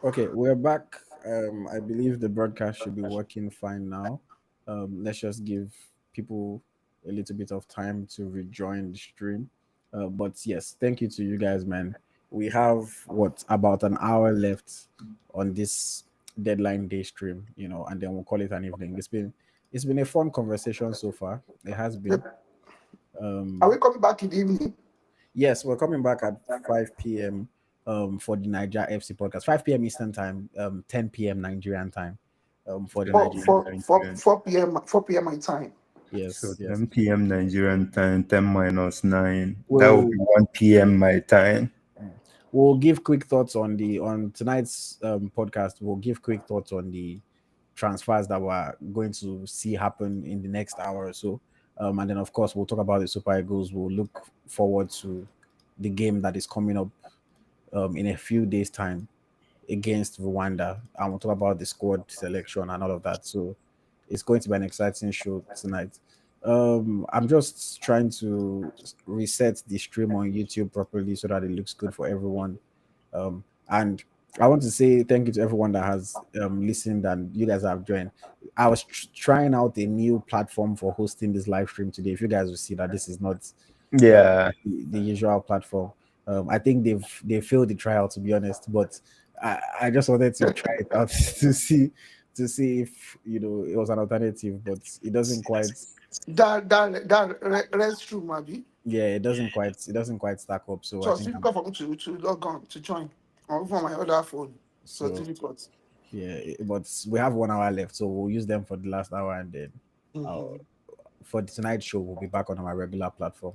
Okay, we're back. I believe the broadcast should be working fine now. Let's just give people a little bit of time to rejoin the stream. But yes, thank you to you guys, man. We have what about an hour left on this deadline day stream, and then we'll call it an evening. It's been a fun conversation so far. It has been. Yep. Are Um, we coming back in the evening? Yes, we're coming back at 5 p.m. For the Niger FC podcast. 5 p.m. Eastern time, 10 p.m. Nigerian time. For the 4, Nigerian. 4, 4, 4 p.m. 4 p.m. my time. So Yes, yes. 10 p.m. Nigerian time, 10 minus 9. That would We'll be 1 p.m. my time. we'll give quick thoughts on tonight's podcast. We'll give quick thoughts on the transfers that we're going to see happen in the next hour or so. And then of course we'll talk about the Super Eagles. We'll look forward to the game that is coming up in a few days' time against Rwanda, and we'll talk about the squad selection and all of that. So it's going to be an exciting show tonight. I'm just trying to reset the stream on YouTube properly so that it looks good for everyone. And I want to say thank you to everyone that has listened and you guys have joined. I was trying out a new platform for hosting this live stream today. If you guys will see that this is not uh, Yeah. the usual platform. I think they failed the trial, to be honest, but I just wanted to try it out to see if it was an alternative, but it doesn't quite. That restroom, Abby. Yeah, it doesn't quite stack up. So So I it's think difficult for me to log on to join or from my other phone. So it's so. difficult. Yeah, but we have 1 hour left, so we'll use them for the last hour, and then uh, Mhm. for the tonight show, we'll be back on our regular platform.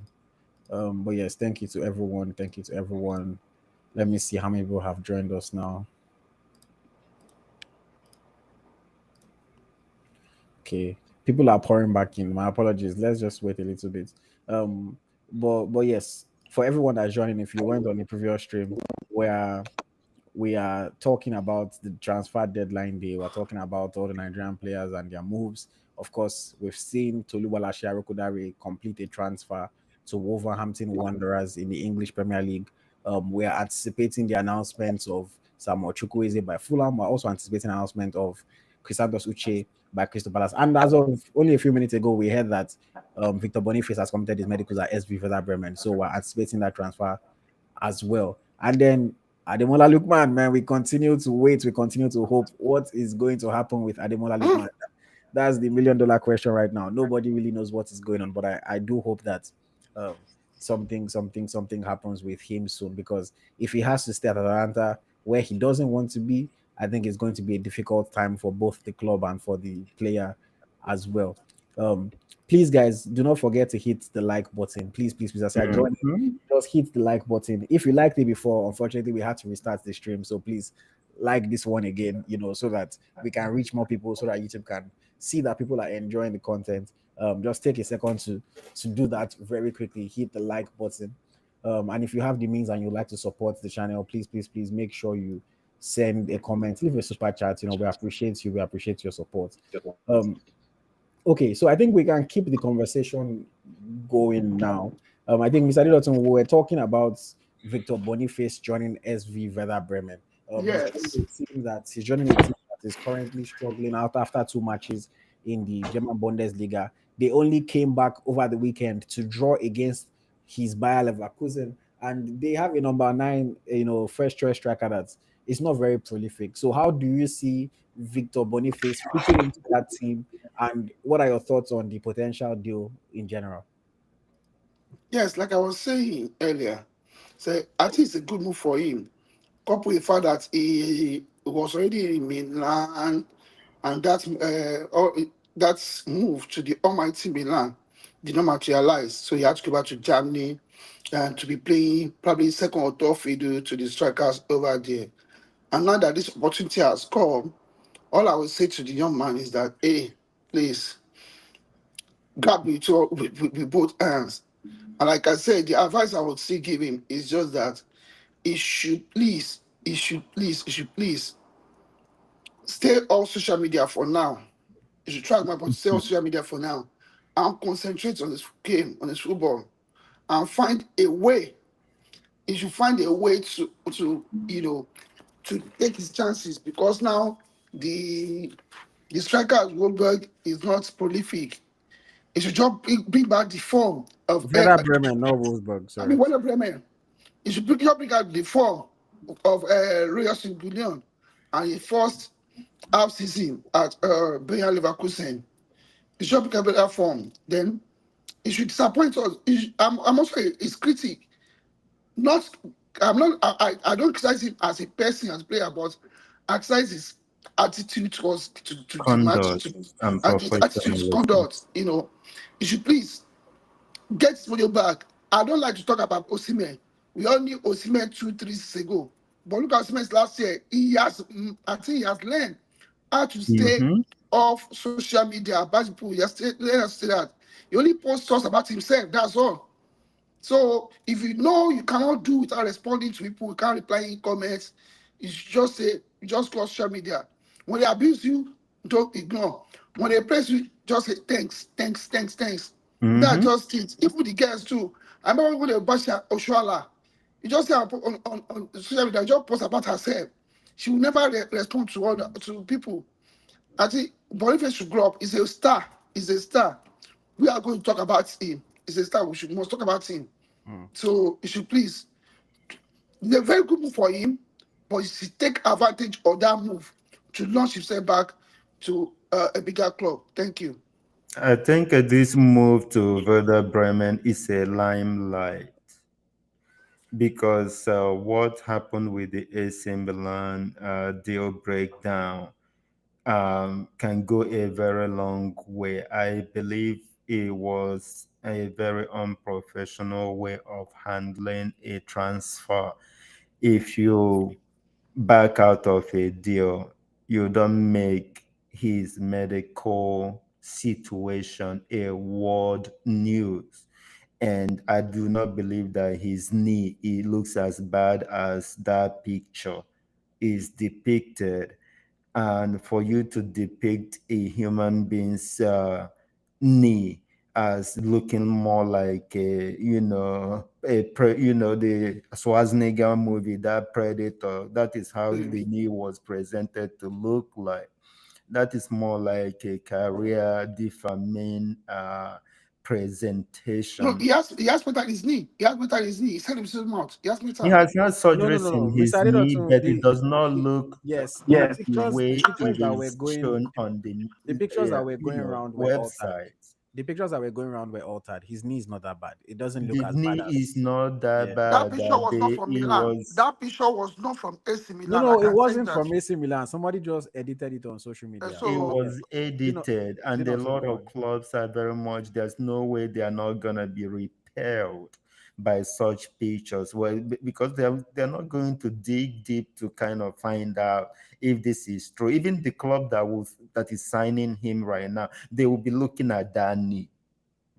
But yes, thank you to everyone. Thank you to everyone. Let me see how many people have joined us now. Okay, people are pouring back in. My apologies. Let's just wait a little bit. Um, but yes, for everyone that's joining, if you went on the previous stream, where we are talking about the transfer deadline day, we're talking about all the Nigerian players and their moves. Of course, we've seen Toluwalashi Arokodare complete a transfer to Wolverhampton Wanderers in the English Premier League. We are anticipating the announcement of Samuel Chukwueze by Fulham. We're also anticipating announcement of Chrysanthus Uche by Crystal Palace. And as of only a few minutes ago, we heard that Victor Boniface has completed his medicals at SV Werder Bremen. So we're anticipating that transfer as well. And then Ademola Lookman, man, we continue to wait. We continue to hope. What is going to happen with Ademola Lookman? That's the $1 million question right now. Nobody really knows what is going on, but I do hope that um, something happens with him soon, because if he has to stay at Atlanta where he doesn't want to be, I think it's going to be a difficult time for both the club and for the player as well. Um, Please, guys, do not forget to hit the like button. Please, please, please. As I join, Mhm. just hit the like button. If you liked it before, unfortunately, we had to restart the stream. So please like this one again, so that we can reach more people, so that YouTube can see that people are enjoying the content. Just take a second to do that very quickly. Hit the like button. And if you have the means and you'd like to support the channel, please, please, please make sure you send a comment, leave a super chat. We appreciate you. We appreciate your support. Um, Okay, so I think we can keep the conversation going now. I think Mr. Dillon, we were talking about Victor Boniface joining SV Werder Bremen. Yes. He's joining a team that is currently struggling out after two matches in the German Bundesliga. They only came back over the weekend to draw against his Bayer Leverkusen, and they have a number nine, first choice striker that is not very prolific. So, how do you see Victor Boniface fitting into that team? And what are your thoughts on the potential deal in general? Yes, like I was saying earlier, so I think it's a good move for him. Couple with the fact that he was already in Milan, and that move to the almighty Milan did not materialize. So he had to go back to Germany and to be playing probably second or third fiddle to the strikers over there. And now that this opportunity has come, all I will say to the young man is that, hey, please grab me with both hands. And like I said, the advice I would still give him is just that he should please stay off social media for now. He should try my point, stay off social media for now and concentrate on his game, on his football, and find a way. He should find a way to to take his chances because now the striker at Goldberg is not prolific. He should just bring back the form of Werder Bremen, no Wolfsburg, I mean, sorry. Werder Bremen. He should bring out the form of Royal St. and he first half season at Bayer Leverkusen. He should bring out better form. Then he should disappoint us. I'm also his critic. Not, I'm not. I don't criticize him as a person, as a player, but I criticize his attitude to the match, Conduct and and his attitude to professionalism. conduct. He should please get his money back. I don't like to talk about Osimhen. We all knew Osimhen 2, 3 years ago. But look at Osimhen's last year. I think he has learned how to stay Mm-hmm. off social media about people. He has learned how to say that. He only posts stuff about himself. That's all. So if you know you cannot do without responding to people, you can't reply in comments, you should just say, you just close social media. When they abuse you, don't ignore. When they praise you, just say thanks, thanks, thanks, thanks. That's Mm-hmm. just it. Even the girls too. I remember when they bash Oshuala, you just say on social media, just post about herself. She will never respond to people. I think Boniface should grow up. He's a star. He's a star. We are going to talk about him. He's a star. Must talk about him. Mm. So you should please. It's a very good move for him, but he should take advantage of that move to launch himself back to a bigger club. Thank you. I think this move to Werder Bremen is a limelight because what happened with the AC Milan deal breakdown can go a very long way. I believe it was a very unprofessional way of handling a transfer. If you back out of a deal, you don't make his medical situation a world news. And I do not believe that his knee it looks as bad as that picture is depicted. And for you to depict a human being's knee as looking more like the Schwarzenegger movie, that Predator, that is how Mm. the knee was presented to look like. That is more like a career defaming No, presentation. he has better his knee. He has better his knee. He said himself out. He has He better. has had No, no, surgeries no, in no. his Mr. knee, Adedatun, but it does not look yes, the the way pictures it that were is going shown on the the pictures that were going around were altered. website. The pictures that were going around were altered. His knee is not that bad. It doesn't look The as bad knee is as not that yeah. That bad. picture was not They from it Milan. was That picture was not from AC No, Milan. I no, it can tell you wasn't that. from AC Milan. Somebody just edited it on social media. it So So yeah, was you know, edited, is it and a not so? lot Don't of worry. clubs are very much. There's no way they are not gonna be repelled by such pictures. Well, because they're not going to dig deep to kind of find out if this is true. Even the club that is signing him right now, they will be looking at that knee.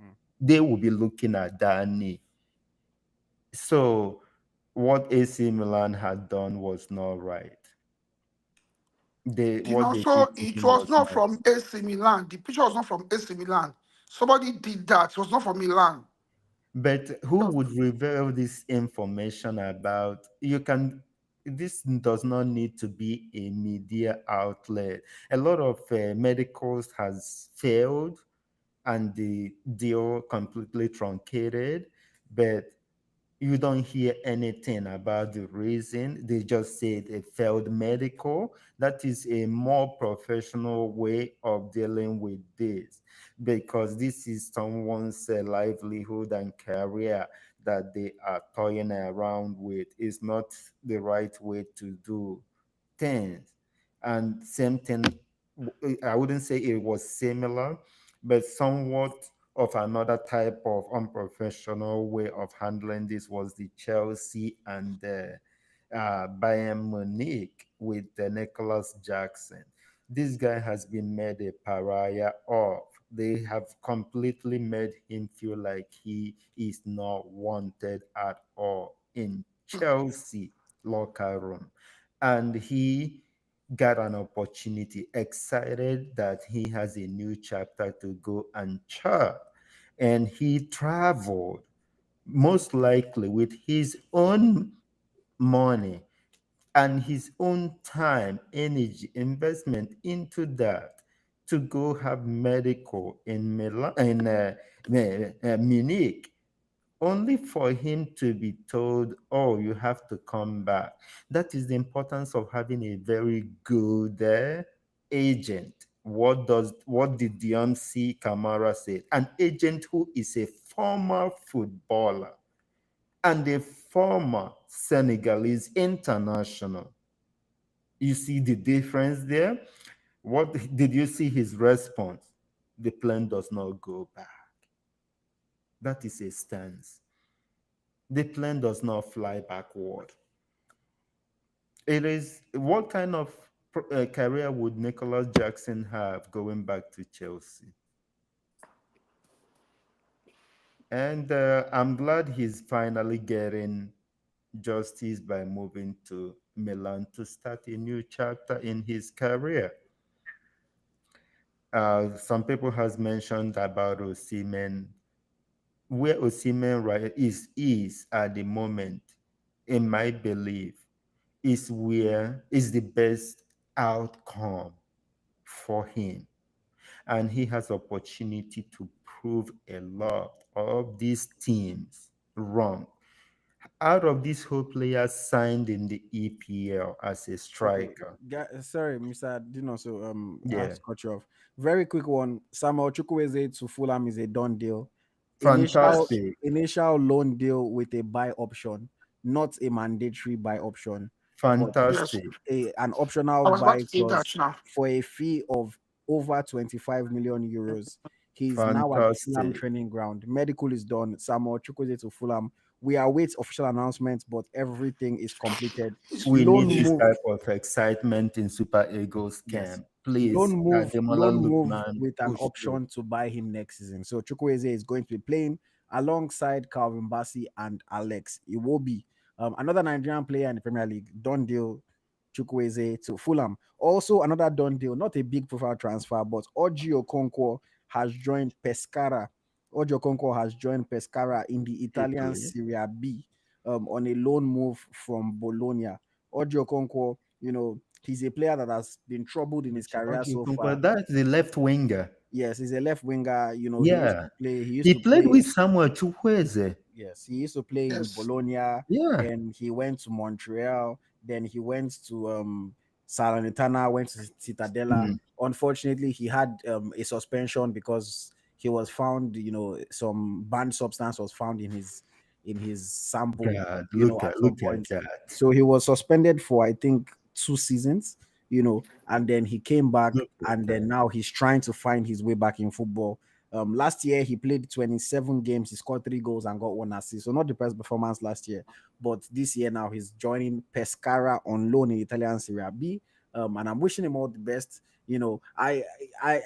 Mm. They will be looking at that knee. So what AC Milan had done was not right. What they So did to it him was was not not. from AC Milan. The picture was not from AC Milan. Somebody did that. It was not from Milan. But who would reveal this information about? You can. This does not need to be a media outlet. A lot of medicals has failed and the deal completely truncated, but you don't hear anything about the reason. They just say they failed medical. That is a more professional way of dealing with this because this is someone's livelihood and career that they are toying around with. It's not the right way to do things. And same thing, I wouldn't say it was similar, but somewhat of another type of unprofessional way of handling this was the Chelsea and the Bayern Munich with Nicholas Jackson. This guy has been made a pariah of. They have completely made him feel like he is not wanted at all in Chelsea locker room. And he got an opportunity, excited that he has a new chapter to go and chart. And he traveled, most likely with his own money, and his own time, energy, investment into that to go have medical in Milan, in Munich, only for him to be told, "Oh, you have to come back." That is the importance of having a very good agent. What did Dion C. Kamara say? An agent who is a former footballer and a former Senegalese international. You see the difference there? What did you see his response? The plane does not go back. That is a stance. The plane does not fly backward. It is what kind of career would Nicholas Jackson have going back to Chelsea? And I'm glad he's finally getting justice by moving to Milan to start a new chapter in his career. Some people has mentioned about Osimhen, where Osimhen is at the moment, in my belief, is where is the best outcome for him, and he has opportunity to prove a lot of these teams wrong. Out of these whole players signed in the EPL as a Okay, striker, sorry, Mr. Dino. So I have yeah, to cut you off. Very quick one. Samuel Chukwueze to Fulham is a done deal. Initial fantastic, initial loan deal with a buy option, not a mandatory buy option, but Yes, fantastic. an optional I was about buy to say that clause now. for a fee of over 25 million euros. He's now at the Fulham Fantastic. training ground. Medical is done. Samuel Chukwueze to Fulham. We await official announcements, but everything is completed. We Loan need this move. type of excitement in Super Eagles Yes. camp. Please, Ademola Loan move Lookman, with an push through. option to buy him next season. So Chukwueze is going to be playing alongside Calvin Bassey and Alex Iwobi. Another Nigerian player in the Premier League, done deal, Chukwueze to Fulham. Also, another done deal, not a big profile transfer, but Oji Okonkwo has joined Pescara. Oji Okonkwo has joined Pescara in the Italian Italy. Serie B on a loan move from Bologna. Oji Okonkwo, he's a player that has been troubled in his career Oji so Okonkwo, far. that's the left winger. Yes, he's a left winger. He used Yeah. to play. He used He to played play. with Samuel Chukwueze. Yes, he used to play in Yes. Bologna. Yeah. Then he went to Montreal. Then he went to Salernitana. Went to Cittadella. Mm. Unfortunately, he had a suspension because he was found. Some banned substance was found in his sample. God, At some look at point. that. So he was suspended for I think 2 seasons. And then he came back, Look at and then that. now he's trying to find his way back in football. Last year he played 27 games, he scored 3 goals and got 1 assist. So not the best performance last year, but this year now he's joining Pescara on loan in Italian Serie B. And I'm wishing him all the best. I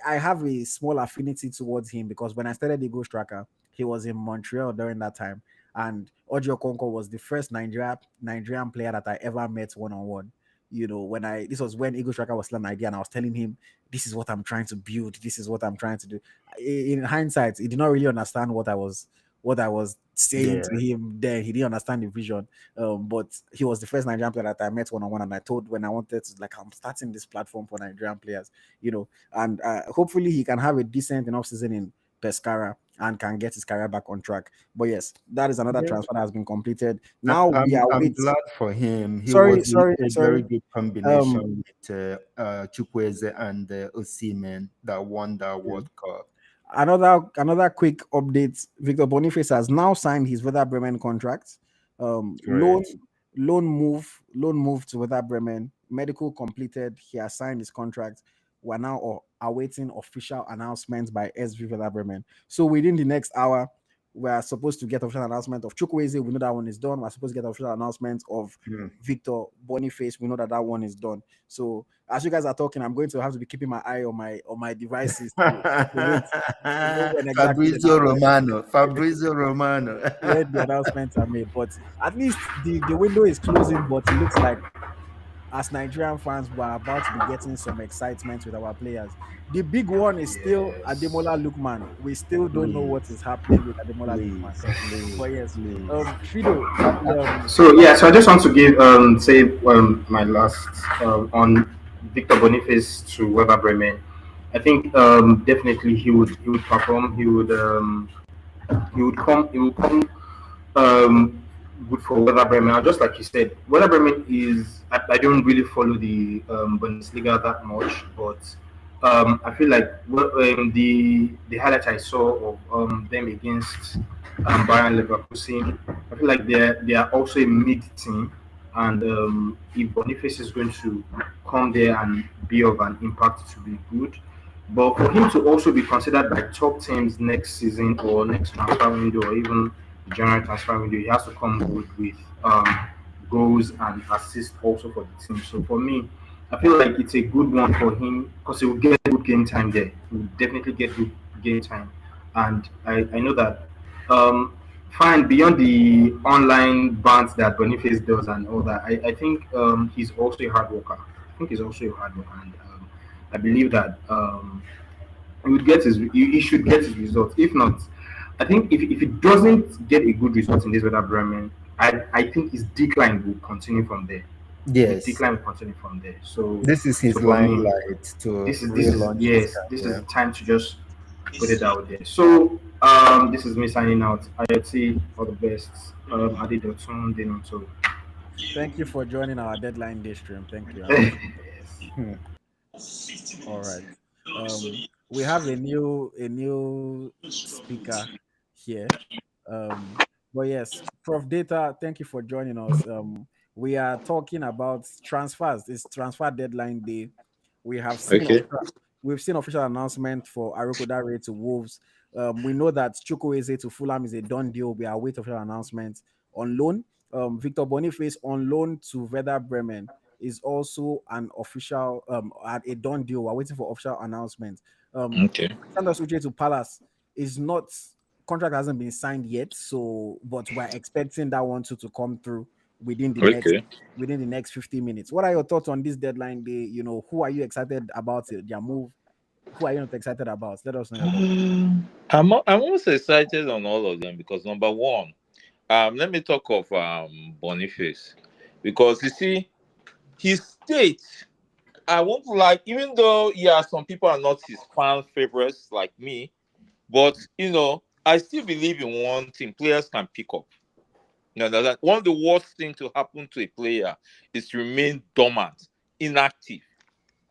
have a small affinity towards him because when I started the Ghost Tracker, he was in Montreal during that time, and Ojo Konko was the first Nigerian player that I ever met one on one. When this was when Eagle Striker was still an idea, and I was telling him, this is what I'm trying to build, this is what I'm trying to do. In hindsight, he did not really understand what I was saying Yeah. to him then. He didn't understand the vision. But he was the first Nigerian player that I met one on one, and I told when I wanted to, like, I'm starting this platform for Nigerian players, and hopefully he can have a decent enough season in Pescara and can get his career back on track. But yes, that is another Yeah. transfer that has been completed. Now we are I'm with. glad for him. He Sorry, was sorry, a very sorry. good Um, combination with Chukwueze and Osimhen that won that yeah. World Cup. Another quick update. Victor Boniface has now signed his Werder Bremen contract. Loan Great. loan move to Werder Bremen. Medical completed. He has signed his contract. We're now awaiting official announcements by SV Werder Bremen. So within the next hour, we're supposed to get official announcement of Chukwueze. We know that one is done. We're supposed to get official announcement of Mm. Victor Boniface. We know that one is done. So as you guys are talking, I'm going to have to be keeping my eye on my devices to wait to know when exactly the Fabrizio announcement, Romano. Fabrizio Romano. when the announcements are made. But at least the window is closing. But it looks like as Nigerian fans, we're about to be getting some excitement with our players. The big one is still Ademola Lookman. We still don't know what is happening with Ademola Lookman. But yes, Fido, So yeah, so I just want to give say my last on Victor Boniface to Weber Bremen. I think definitely he would perform. He would come um, good for Werder Bremen. And just like you said, Werder Bremen is. I don't really follow the Bundesliga that much, but I feel like the highlights I saw of them against Bayern Leverkusen, I feel like they are also a mid team, and if Boniface is going to come there and be of an impact, to be good. But for him to also be considered by top teams next season or next transfer window or even January transfer window, he has to come good with goals and assists also for the team. So for me, I feel like it's a good one for him because he will get good game time there. He will definitely get good game time, and I know that. Fine, beyond the online bans that Boniface does and all that, I think he's also a hard worker. I think he's also a hard worker, and I believe that he should get his results. If not, I think if he doesn't get a good result in this weather Bremen, I think his decline will continue from there. His Yes, decline will continue from there. So this is so his for me, limelight to this is relaunch his yes, this is the career. time to just put it out there. So this is me signing out. IoT, all the best. Adi Dotun, Dinoto. thank you for joining our deadline day stream. Thank you. I appreciate it. Yes. Hmm. All right. We have a new speaker here. But yes, Prof Data, thank you for joining us. We are talking about transfers. It's transfer deadline day. We have seen Okay. official, we've seen official announcement for Aroko Dare to Wolves. We know that Chukwueze to Fulham is a done deal. We are waiting official announcement on loan. Victor Boniface on loan to Werder Bremen is also an official a done deal. We're waiting for official announcement. Okay. Sanders Uche to Palace is not contract hasn't been signed yet, so but we're expecting that one to come through within the next Okay. within the next 50 minutes. What are your thoughts on this deadline day? Who are you excited about their move? Who are you not excited about? Let us know your thoughts. I'm also excited on all of them because number one, let me talk of Boniface because you see his state. I won't like even though yeah some people are not his fan favorites like me, but I still believe in one thing: players can pick up. That one of the worst thing to happen to a player is to remain dormant, inactive.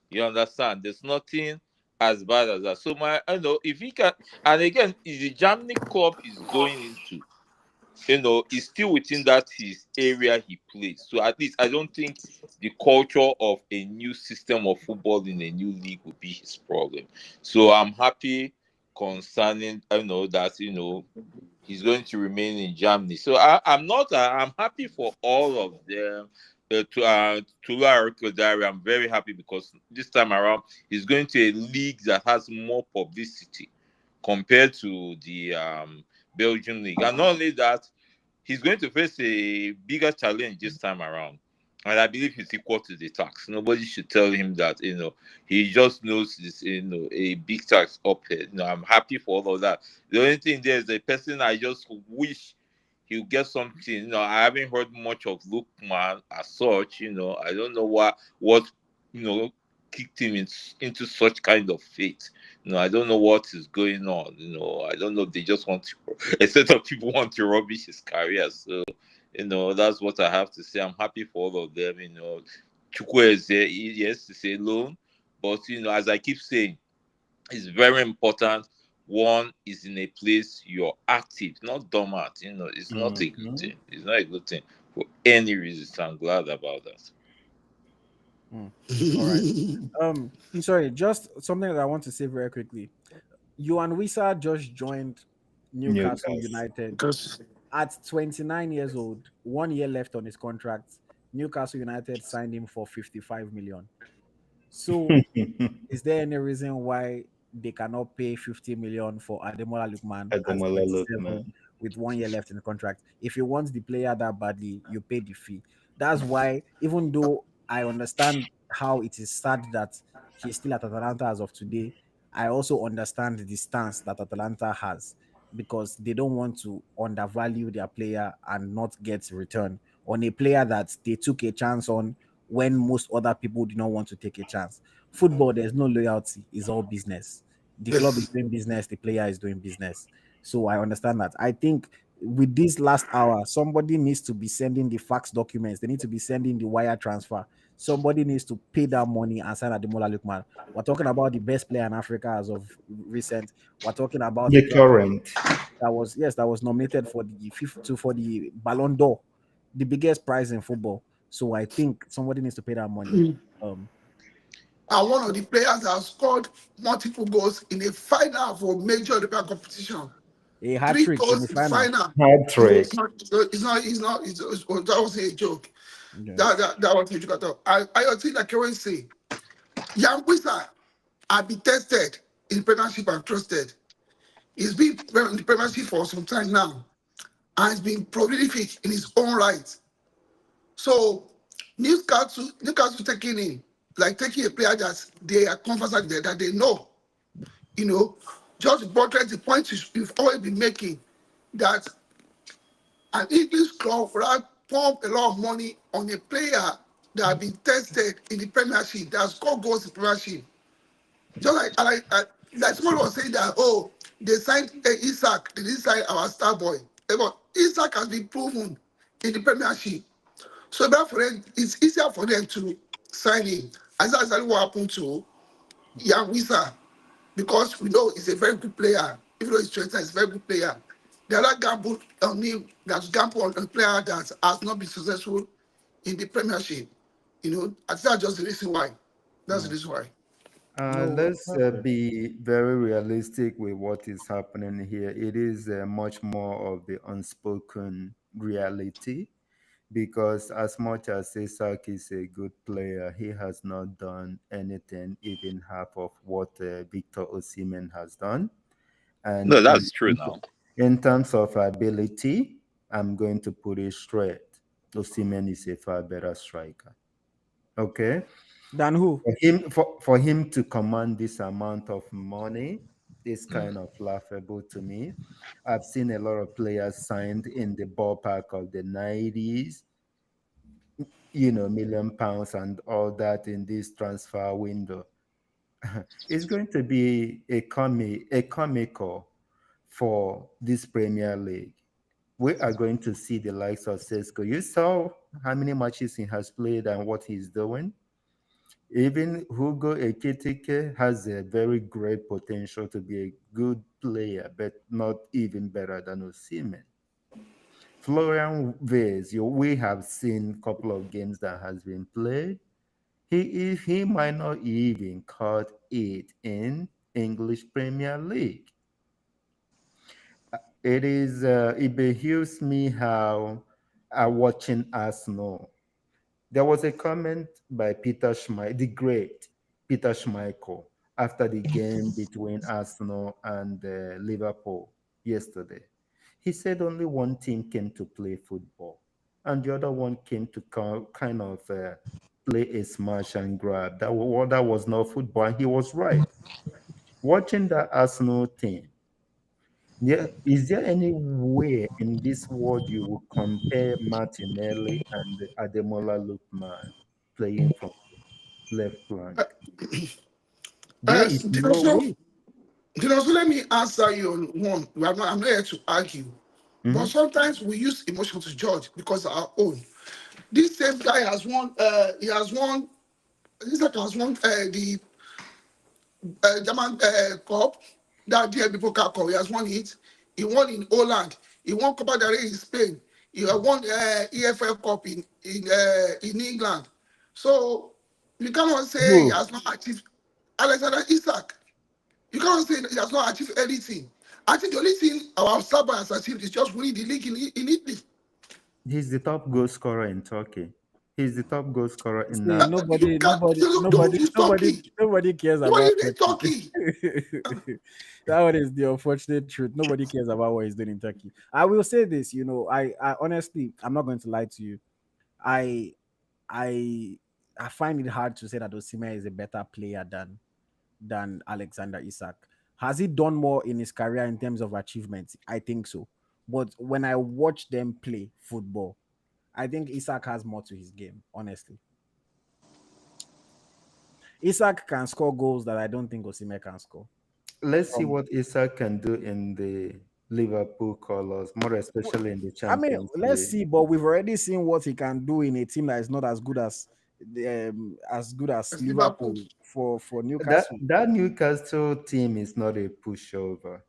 You understand? There's nothing as bad as that. So I know if he can, and again, if the Germany club is going into, is still within that his area he plays. So at least I don't think the culture of a new system of football in a new league would be his problem. So I'm happy concerning that he's going to remain in Germany. So I'm not. I'm happy for all of them. Tula Kodari, I'm very happy because this time around he's going to a league that has more publicity compared to the Belgian league, and not only that, he's going to face a bigger challenge this time around. And I believe he's equal to the tax. Nobody should tell him that, he just knows this, a big tax up here. I'm happy for all of that. The only thing there is a person I just wish he'll get something. I haven't heard much of Lookman as such. I don't know what you know kicked him into such kind of fate. I don't know what is going on. I don't know if they just want to, a set of people want to rubbish his career. So, that's what I have to say. I'm happy for all of them. Chukwueze, yes, it's a loan, but as I keep saying, it's very important. One is in a place you're active, not dormant. It's not a good Mhm. thing. It's not a good thing for any reason. So I'm glad about that. Hmm. All right. Sorry, just something that I want to say very quickly. Yohan Wissa just joined Newcastle Newcastle. United Because at 29 years old, 1 year left on his contract. Newcastle United signed him for 55 million. So, is there any reason why they cannot pay 50 million for Ademola Lookman at Ademola 27 Lookman. with 1 year left in the contract? If you want the player that badly, you pay the fee. That's why, even though I understand how it is sad that he's still at Atalanta as of today, I also understand the stance that Atalanta has, because they don't want to undervalue their player and not get return on a player that they took a chance on when most other people do not want to take a chance. Football, there's no loyalty, it's all business. The club is Yes. doing business, the player is doing business. So I understand that. I think with this last hour, somebody needs to be sending the fax documents, they need to be sending the wire transfer. Somebody needs to pay that money and sign Ademola Lookman. We're talking about the best player in Africa as of recent. We're talking about a The player current. that was, yes, that was nominated for the for the Ballon d'Or, the biggest prize in football. So I think somebody needs to pay that money. Um, And one of the players that scored multiple goals in a final of a major European competition. a hat Three trick in the goals in final. final. Hat trick. That was a joke. Yes. That was a joke at all. I think like Karen say, Young Wisa have been tested in Premiership and trusted. He's been in the Premiership for some time now, and he's been prolific in his own right. So Newcastle taking him, like taking a player that they are confident that they know, you know, just buttress the point you've always been making, that an English club would pump a lot of money on a player that has been tested in the Premiership, that scored goals in the Premiership. Just like someone was saying that, oh, they signed Isak, they didn't sign our star boy. But Isak has been proven in the Premiership. So that for them, it's easier for them to sign him. And that's exactly what happened to Young Wisa, because we know he's a very good player. Even though he's 20, he's a very good player. The other gamble on him, that's gamble on a player that has not been successful in the Premiership. I think that's just the reason why. That's the No. reason why. No. Let's be very realistic with what is happening here. It is much more of the unspoken reality, because as much as Isak is a good player, he has not done anything even half of what Victor Osimhen has done. And No, that's true now. in terms of ability, I'm going to put it straight. Osimhen is a far better striker. Okay? Than who? For him to command this amount of money is kind of laughable to me. I've seen a lot of players signed in the ballpark of the 90s, million pounds and all that in this transfer window. It's going to be a comical for this Premier League. We are going to see the likes of Sesko. You saw how many matches he has played and what he's doing. Even Hugo Ekitike has a very great potential to be a good player, but not even better than Osimhen. Florian Wirtz, we have seen a couple of games that has been played. He might not even caught it in English Premier League. It behooves me how watching Arsenal. There was a comment by Peter Schmeichel, the great Peter Schmeichel, after the game between Arsenal and Liverpool yesterday. He said only one team came to play football, and the other one came to kind of play a smash and grab. That was not football, and he was right. Watching that Arsenal team, yeah, is there any way in this world you would compare Martinelli and Ademola Lookman playing from left flank? There is You no also, way. let me answer you on one. I'm not here to argue. But Mhm. sometimes we use emotion to judge because of our own. This same guy has won, this guy has won the German Cup, that DLB Cup. He has won it. He won in Holland. He won Copa del Rey in Spain. He won EFL Cup in England. So you cannot say he Who? has not achieved. Alexander Isak. You cannot say he has not achieved anything. I think the only thing our Saba has achieved is just winning the league in Italy. He's the top goal scorer in Turkey. He's the top goal scorer in See, Napoli. You can't, it's Turkey. nobody cares Nobody about in Turkey. Turkey. That one is the unfortunate truth. Nobody cares about what he's doing in Turkey. I will say this, I honestly, I'm not going to lie to you. I I I find it hard to say that Osimhen is a better player than than Alexander Isak. Has he done more in his career in terms of achievements? I think so. But when I watch them play football, I think Isak has more to his game, honestly. Isak can score goals that I don't think Osimhen can score. Let's see From what Isak can do in the Liverpool colors, more especially in the I mean, Champions let's League. see, but we've already seen what he can do in a team that is not as good as As Liverpool. Liverpool for That Newcastle. that Newcastle team is not a pushover.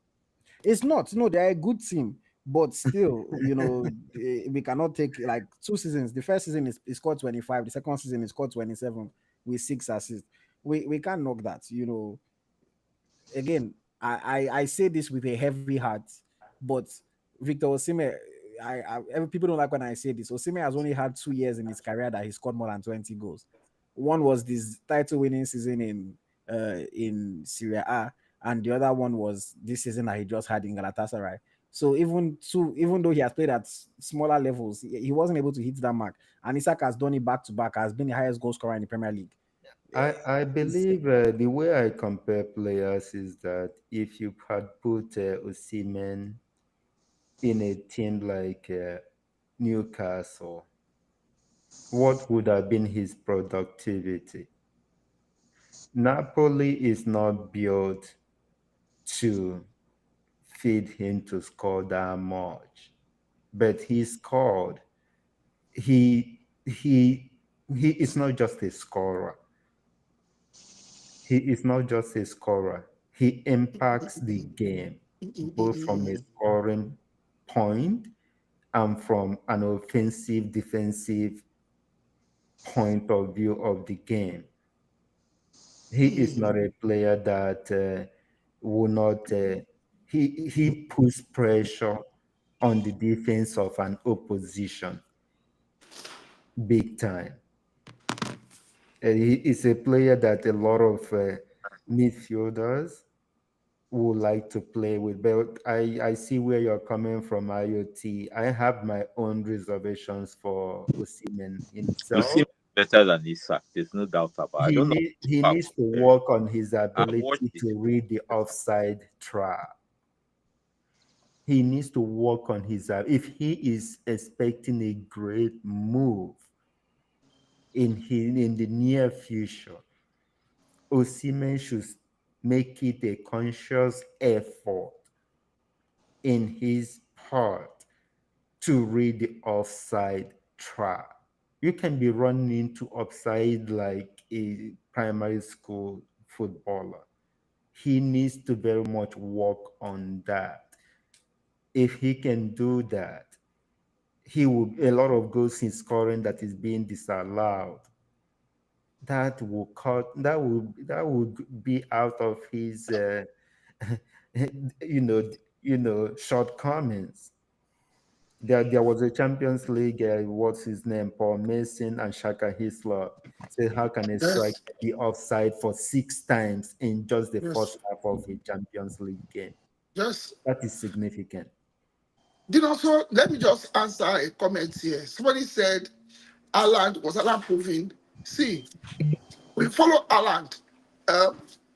It's not. No, they're a good team, but still, we cannot take like 2 seasons. The first season is scored 25. The second season is scored 27 with 6 assists. We can't knock that. Again, I say this with a heavy heart, but Victor Osimhen, people don't like when I say this. Osimhen has only had 2 years in his career that he scored more than 20 goals. One was this title-winning season in Serie A, and the other one was this season that he just had in Galatasaray. So even though he has played at smaller levels, he wasn't able to hit that mark. And Isak has done it back to back, has been the highest goal scorer in the Premier League. I It's- believe the way I compare players is that if you had put Osimhen in a team like Newcastle, what would have been his productivity? Napoli is not built to feed him to score that much, but he scored. He is not just a scorer. He is not just a scorer. He impacts the game both from a scoring point and from an offensive defensive point of view of the game. He is not a player that will not he puts pressure on the defense of an opposition big time. He is a player that a lot of midfielders would like to play with. But I see where you're coming from, IoT. I have my own reservations for Osimhen You seem himself. better than Isak. There's no doubt about it. I don't know He about needs to comparing. work on his I watched ability it. to read the offside trap. He needs to work on his if he is expecting a great move in the near future, Osimhen should make it a conscious effort in his part to read the offside trap. You can be running into offside like a primary school footballer. He needs to very much work on that. If he can do that, he will a lot of goals in scoring that is being disallowed. That would be out of his you know shortcomings. There was a Champions League, what's his name, Paul Mason and Shaka Hislop said, how can a striker Yes, be offside for 6 times in just the yes, first half of a Champions League game? yes. That is significant. So let me just answer a comment here. Somebody said, Alan proving? See, we follow Alan.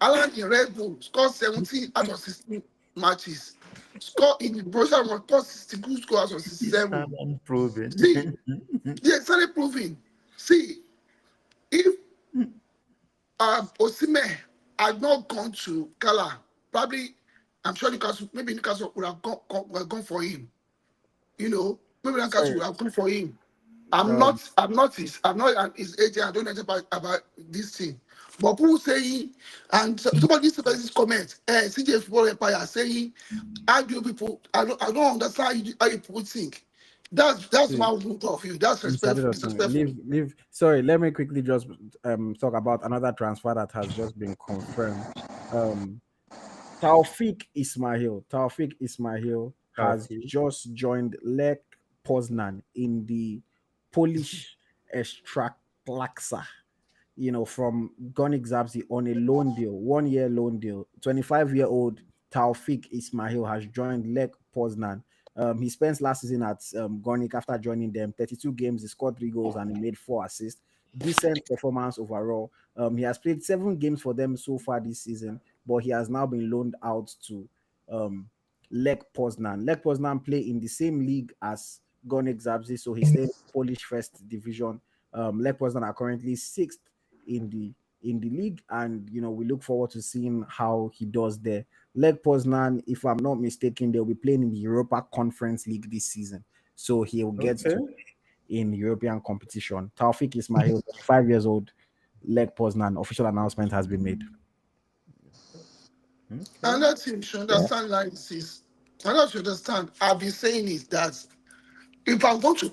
Alan in Red Bull scored 17 out of 16 matches. Score in the Borussia Dortmund, scored 62 scores out of It's 67. unproven. See, they started proving. See, if Osimhen had not gone to Gala, probably, I'm sure Newcastle would have gone for him. Maybe Newcastle Sorry, would have gone for him. um, I'm not his agent. I don't know about this thing. But people saying, and somebody said this comment, CJ Football Empire saying, how do people? I don't understand how you people think. That's see, my point of view. That's Mr. Adedosun, disrespectful. leave. Sorry, let me quickly just talk about another transfer that has just been confirmed. Um, Taufik Ismail has Healthy. just joined Lech Poznan in the Polish Ekstraklasa, from Gonik Zabzi on a loan deal, 1 year loan deal. 25-year-old Taufik Ismail has joined Lech Poznan. He spent last season at Gonik after joining them. 32 games, he scored 3 goals and he made 4 assists. decent performance overall. He has played 7 games for them so far this season, but he has now been loaned out to Lech Poznan. Lech Poznan play in the same league as Gonek Zabzi, so he's in Polish first division. Lech Poznan are currently 6th in the league, and we look forward to seeing how he does there. Lech Poznan, if I'm not mistaken, they'll be playing in the Europa Conference League this season, so he'll get Okay. to in European competition. Taufik Ismail, 5 years old, Lech Poznan. Official announcement has been made. Okay. Another thing you should understand, like this, another should understand, I've been saying is that if I'm going to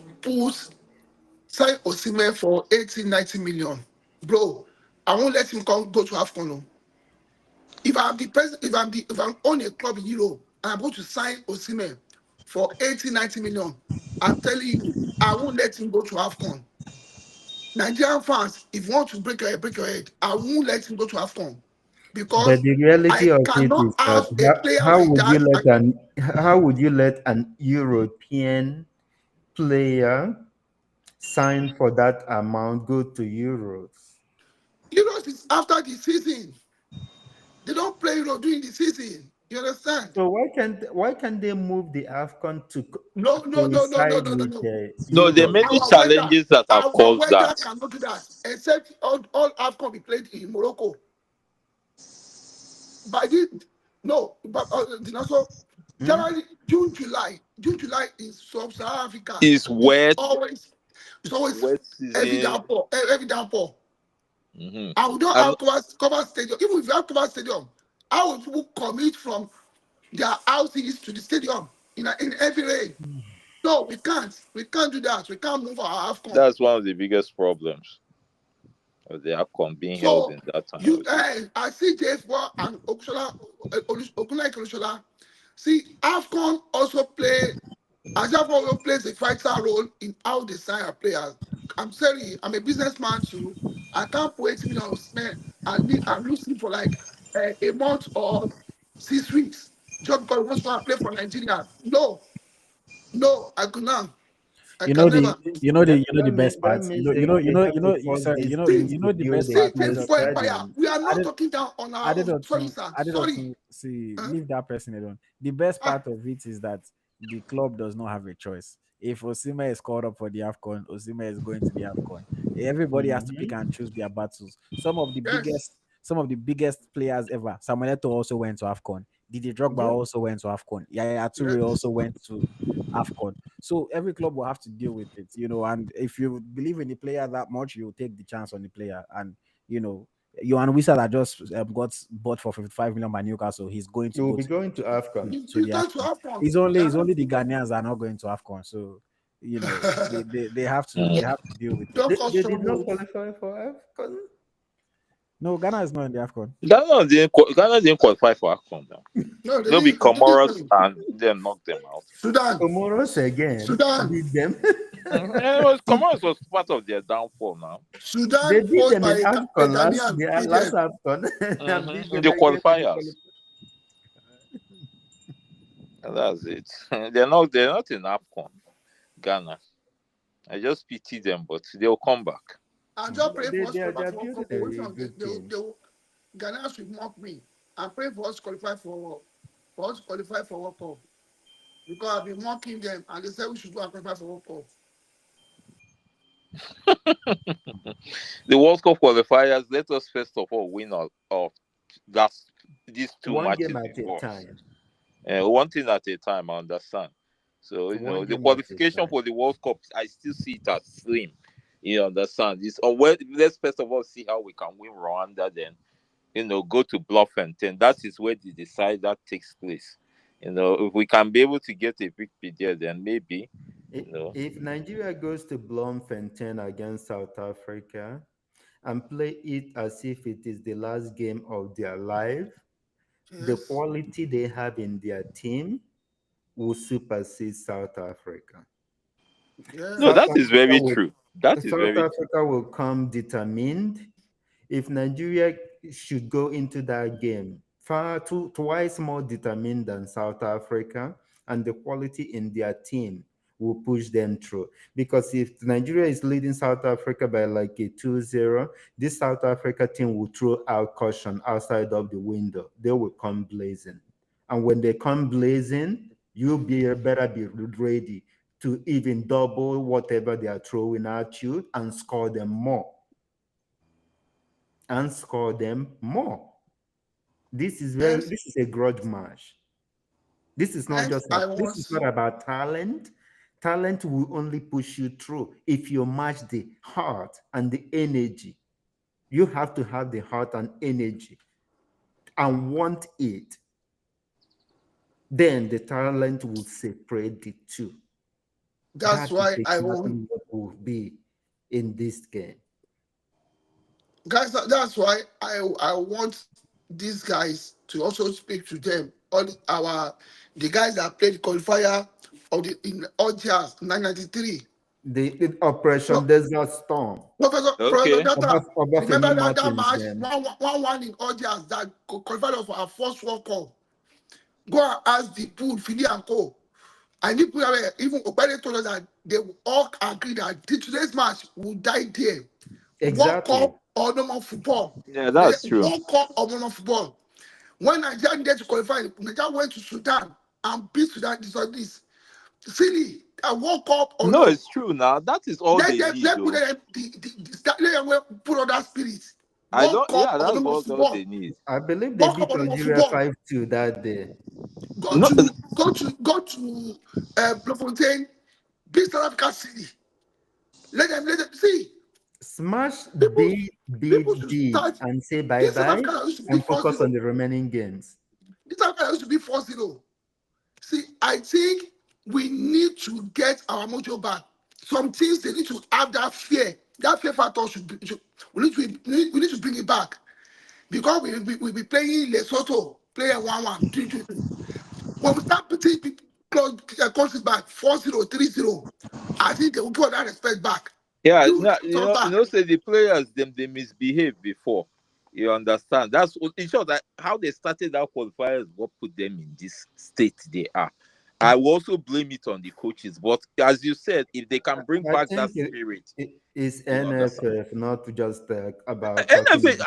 sign Osimhen for 80, 90 million, bro, I won't let him go to AFCON. If I'm the president, if I'm on a club in Europe and I'm going to sign Osimhen for 80, 90 million, I'm telling you, I won't let him go to AFCON. Nigerian fans, if you want to break your head, I won't let him go to AFCON. But Because the reality I of it cannot is have a that player like that. how would you let an European player sign for that amount go to Euros? Euros is after the season. They don't play Euro during the season. You understand? So why can't they move the AFCON to No. coincide with the No, there are Euros? many challenges that have Our caused weather that. cannot do that. Except all AFCON be played in Morocco. By this, no, but also January, June, July in Sub-Saharan Africa. It's wet, It's always wet every season. downpour, every downpour. Mhm. And we don't And have cover stadium. Even if we have cover stadium, how will people commute from their houses to the stadium in every rain? No, we can't. We can't do that. We can't move our AFCON. that's one of the biggest problems of the AFCON being held So in that time. I see J4 and Okunla Olushola. See, AFCON also plays a vital role in how they sign our players. I'm sorry, I'm a businessman too. I can't put 80 million spend and lose him for like a month or 6 weeks just because he wants to play for Nigeria. No, I could not. I You can know the never. the best part. They have to force these teams to The build best a See, part new is this that boy Empire, stadium. we are I not did talking down on our I did own. not Sorry, sir. I did not Sorry. see Huh? leave that person alone. The best Ah, part of it is that the club does not have a choice. If Osimhen is called up for the AFCON, Osimhen is going to the AFCON. Everybody has to pick Mhm. and choose their battles. yes. Some of the biggest players ever. Samuel Eto'o also went to AFCON. Didier Drogba Yep. also went to AFCON. Yaya Toure Yes. also went to AFCON. So every club will have to deal with it, and if you believe in the player that much, you take the chance on the player. And you know, Johan Wissa that just got bought for 55 million by Newcastle, he's going to You will go be You, going to AFCON. to you the got to AFCON. have fun. It's only the Ghanaians that are not going to AFCON. So, they have to Mm. deal with it. Don't cause They did not trouble. qualify for AFCON. No, Ghana is not in the AFCON. Ghana didn't qualify for AFCON now. No, They'll be they didn't Comoros win. and then knock them out. Sudan. Comoros again Sudan. beat them. Comoros was part of their downfall now. They Sudan beat posed them by in a AFCON Ghanaian. Beat last them. AFCON and beat In them the again in the qualifiers. And that's it. They're not in AFCON, Ghana. I just pity them, but they'll come back. And just pray for us They qualify are for World building Cup. Which a one? good team. Ghanaians will mock me. And pray for us qualify for us qualify for World Cup. Because I've been mocking them and they said we should go and qualify for World Cup. The World Cup qualifiers, let us first of all win of that's these two One game matches at a before. time. One thing at a time, I understand. So, It's one the game at a qualification time. for the World Cup, I still see it as slim. You understand? Let's first of all see how we can win Rwanda, then, go to Bloemfontein. That is where the decider takes place. If we can be able to get a victory there, then maybe, If Nigeria goes to Bloemfontein against South Africa and play it as if it is the last game of their life, the Yes. quality they have in their team will supersede South Africa. no, Yes. South that is Africa very will true. That is South very true. Africa will come determined. If Nigeria should go into that game twice more determined than South Africa, and the quality in their team will push them through. Because if Nigeria is leading South Africa by like a 2-0, this South Africa team will throw out caution outside of the window. They will come blazing. And when they come blazing, you better be ready to even double whatever they are throwing at you and score them more. This is a grudge match. This is not just this is not about talent. Talent will only push you through if you match the heart and the energy. You have to have the heart and energy and want it. Then the talent will separate the two. That's why I want what will be in this game. Guys, that's why I want these guys to also speak to them. All the guys that played qualifier in Algiers 993. The Operation Desert Storm. Professor Data, remember that match 1-1 in Algiers that qualified for our first World Cup. Go and ask the pool, Philly and Co. And even Obede told us that they all agree that today's match will die there. Exactly. World Cup or normal football. Yeah, that's true. World Cup or normal football. When Nigeria needed to qualify, Nigeria went to Sudan and beat Sudan. This silly. A World Cup or no, it's true now. That is all they need. Put on that spirit. I don't. Yeah, that's all they need. I believe they beat Nigeria 5-2 that day. Go to Bloemfontein, beat South Africa City. Let them see. Smash B and say bye-bye and focus on the remaining games. This South Africa used to be 4-0. See, I think we need to get our mojo back. Some things they need to have that fear. That fear factor we need to bring it back. Because we'll be playing Lesotho, playing 1-1, 2-2. When we start putting countries back 4-0, 3-0, I think they will give that respect back. Yeah, say the players they misbehaved before. You understand? That's in short that how they started our qualifiers, what put them in this state they are. I will also blame it on the coaches, but as you said, if they can bring back that spirit, it's NFF, not just about NFF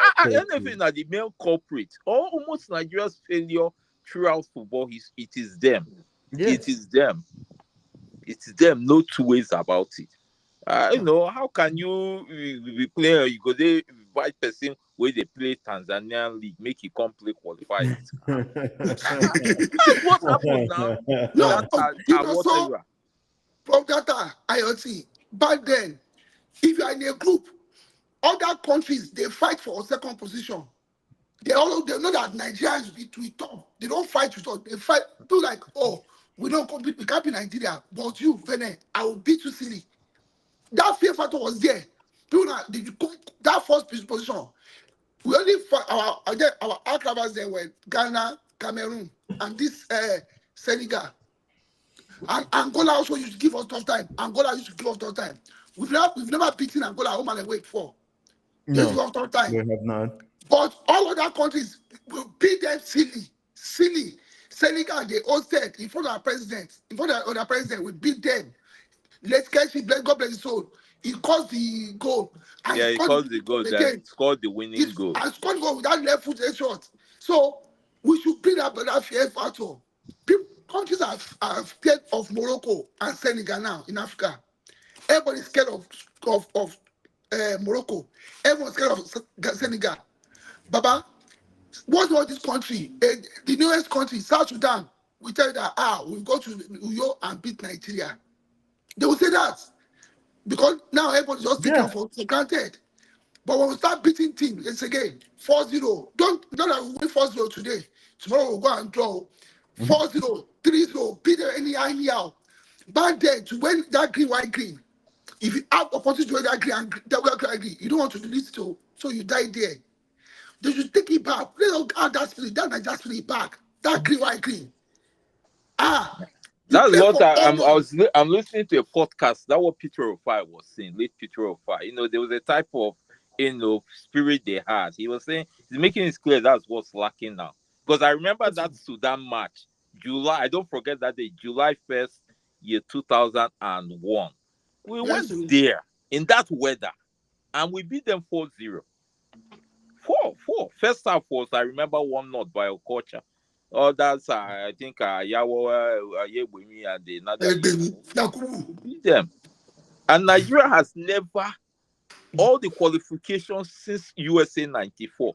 are the main culprit. Almost Nigeria's failure throughout football it is them. Yes. It is them. It's them. No two ways about it. How can you be playing? You go there, invite person where they play Tanzanian league, make it come play qualifiers. That's what happened now. No, from data IoT. Back then, if you are in a group, other countries they fight for a second position. They know that Nigerians will be too tough. They don't fight with us. They fight. Do like, we don't compete. We can't be Nigeria. But you, Vene, I will beat you silly. That fear factor was there. That first position. We only fought our outclassers then were Ghana, Cameroon, and this Senegal. And Angola also used to give us tough time. We've never beaten Angola home and away before. No, we have not. But all other countries will beat them silly. Senegal, they all said in front of our president, we beat them. Let's catch it. God bless his soul. He caused the goal. He caused the goal. He scored the winning goal. And scored goal with that left foot shot. So we should bring up that fear factor. Countries are scared of Morocco and Senegal now in Africa. Everybody's scared of Morocco. Everyone's scared of Senegal. Baba, what's all this country? The newest country, South Sudan. We tell you that we'll go to Uyo and beat Nigeria. They will say that because now everybody's just taken for granted. But when we start beating teams, it's again 4-0. Don't that we win 4-0 today. Tomorrow we'll go and draw 4-0, 3-0, beat them anyhow. Back then to win that green. If you have opportunity to win that green, you don't want to release it, so you die there. They should take it back. They don't have that spirit. That Niger spirit back. That green. That's what I'm listening to a podcast. That's what Peter Ofai was saying. Late Peter Ofai. There was a type of spirit they had. He was saying he's making it clear that's what's lacking now. Because I remember that Sudan match, July. I don't forget that day, July 1st, year 2001. We Yes, went there in that weather and we beat them 4-0. 4-4. First half was, I remember, 1-0 by Okocha. Others, I think, Yawo, Yebumi, and another beat them. And Nigeria has never, all the qualifications since USA 94,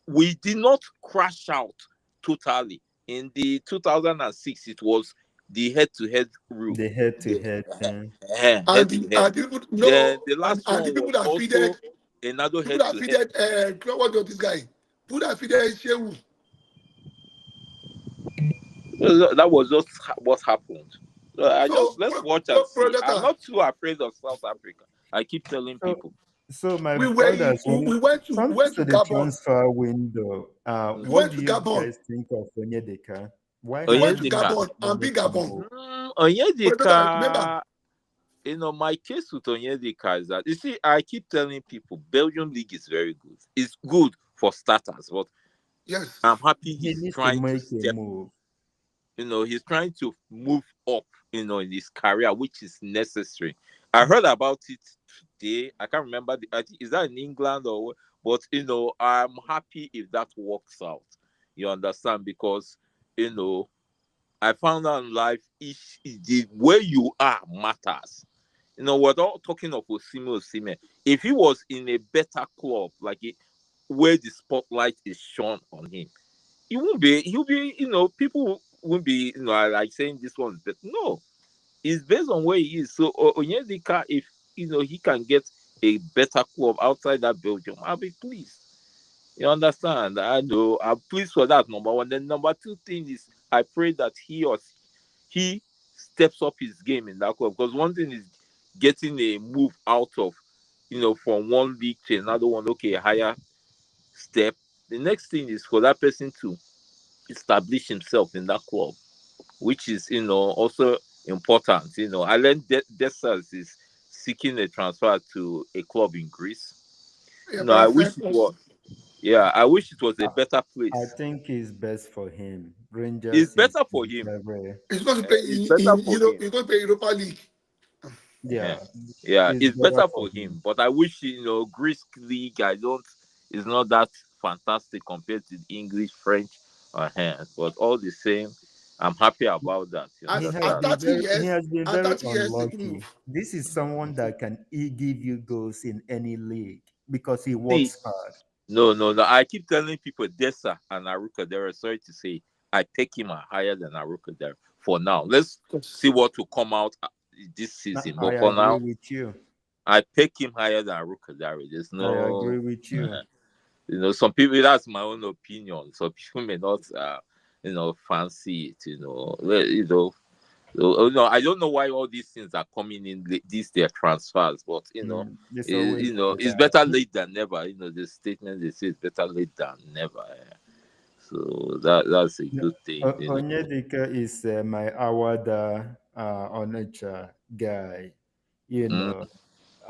we did not crash out totally. In the 2006, it was the head-to-head rule. The head-to-head thing. Head-to-head. Then the last one the people was that also feeded, another people that head-to-head. feeded, what was this guy? People that feeded Shehu. That was just what happened. So let's watch and see. Brother, I'm not too afraid of South Africa. I keep telling people. So my we brothers, when went it comes to to the Gabon. transfer window, We what went do to you Gabon. guys think of Onyedika? Why We went has to he Onyedika. not Gabon and beat managed to Gabon. move? Onyedika, Remember? my case with Onyedika is that, you see, I keep telling people Belgium league is very good. It's good for starters, but Yes. I'm happy He he's needs to trying to make a step. move. He's trying to move up, in his career, which is necessary. I heard about it today. I can't remember. I think, is that in England or what? But I'm happy if that works out. You understand? Because I found out in life, the way you are matters. We're all talking of Osimhen. If he was in a better club, where the spotlight is shone on him, he'll be, people won't be, like saying this one's better. No, it's based on where he is. So Onyedika, if he can get a better club outside that Belgium, I'll be pleased. You understand? I know. I'm pleased for that, number one. Then number two thing is, I pray that he steps up his game in that club. Because one thing is getting a move out of, from one league to another one, okay, a higher step. The next thing is for that person to establish himself in that club, which is also important. I learned Desas is seeking a transfer to a club in Greece. Yeah, I wish it was. Yeah, I wish it was a better place. I think it's best for him. It's Rangers better is for him. He's going to play It's better for him. he's going to play Europa League. Yeah, yeah, it's better for him. But I wish Greek league. It's not that fantastic compared to the English, French, but all the same, I'm happy about that. He has been at very 30 years, they can unlucky. move. This is someone that can give you goals in any league because he See, works hard. No. I keep telling people Dessa and Aruka Dera. Sorry to say, I take him higher than Aruka Dera for now. Let's see what will come out this season. But for now, with you. I pick him higher than Aruka Dera. There's no. I agree with you. Some people, that's my own opinion. So people may not, fancy it. I don't know why all these things are coming in. These their transfers, but it's better late than never. The statement they say is better late than never. So that's a good thing. Onyedika is my Awada Onitsha guy.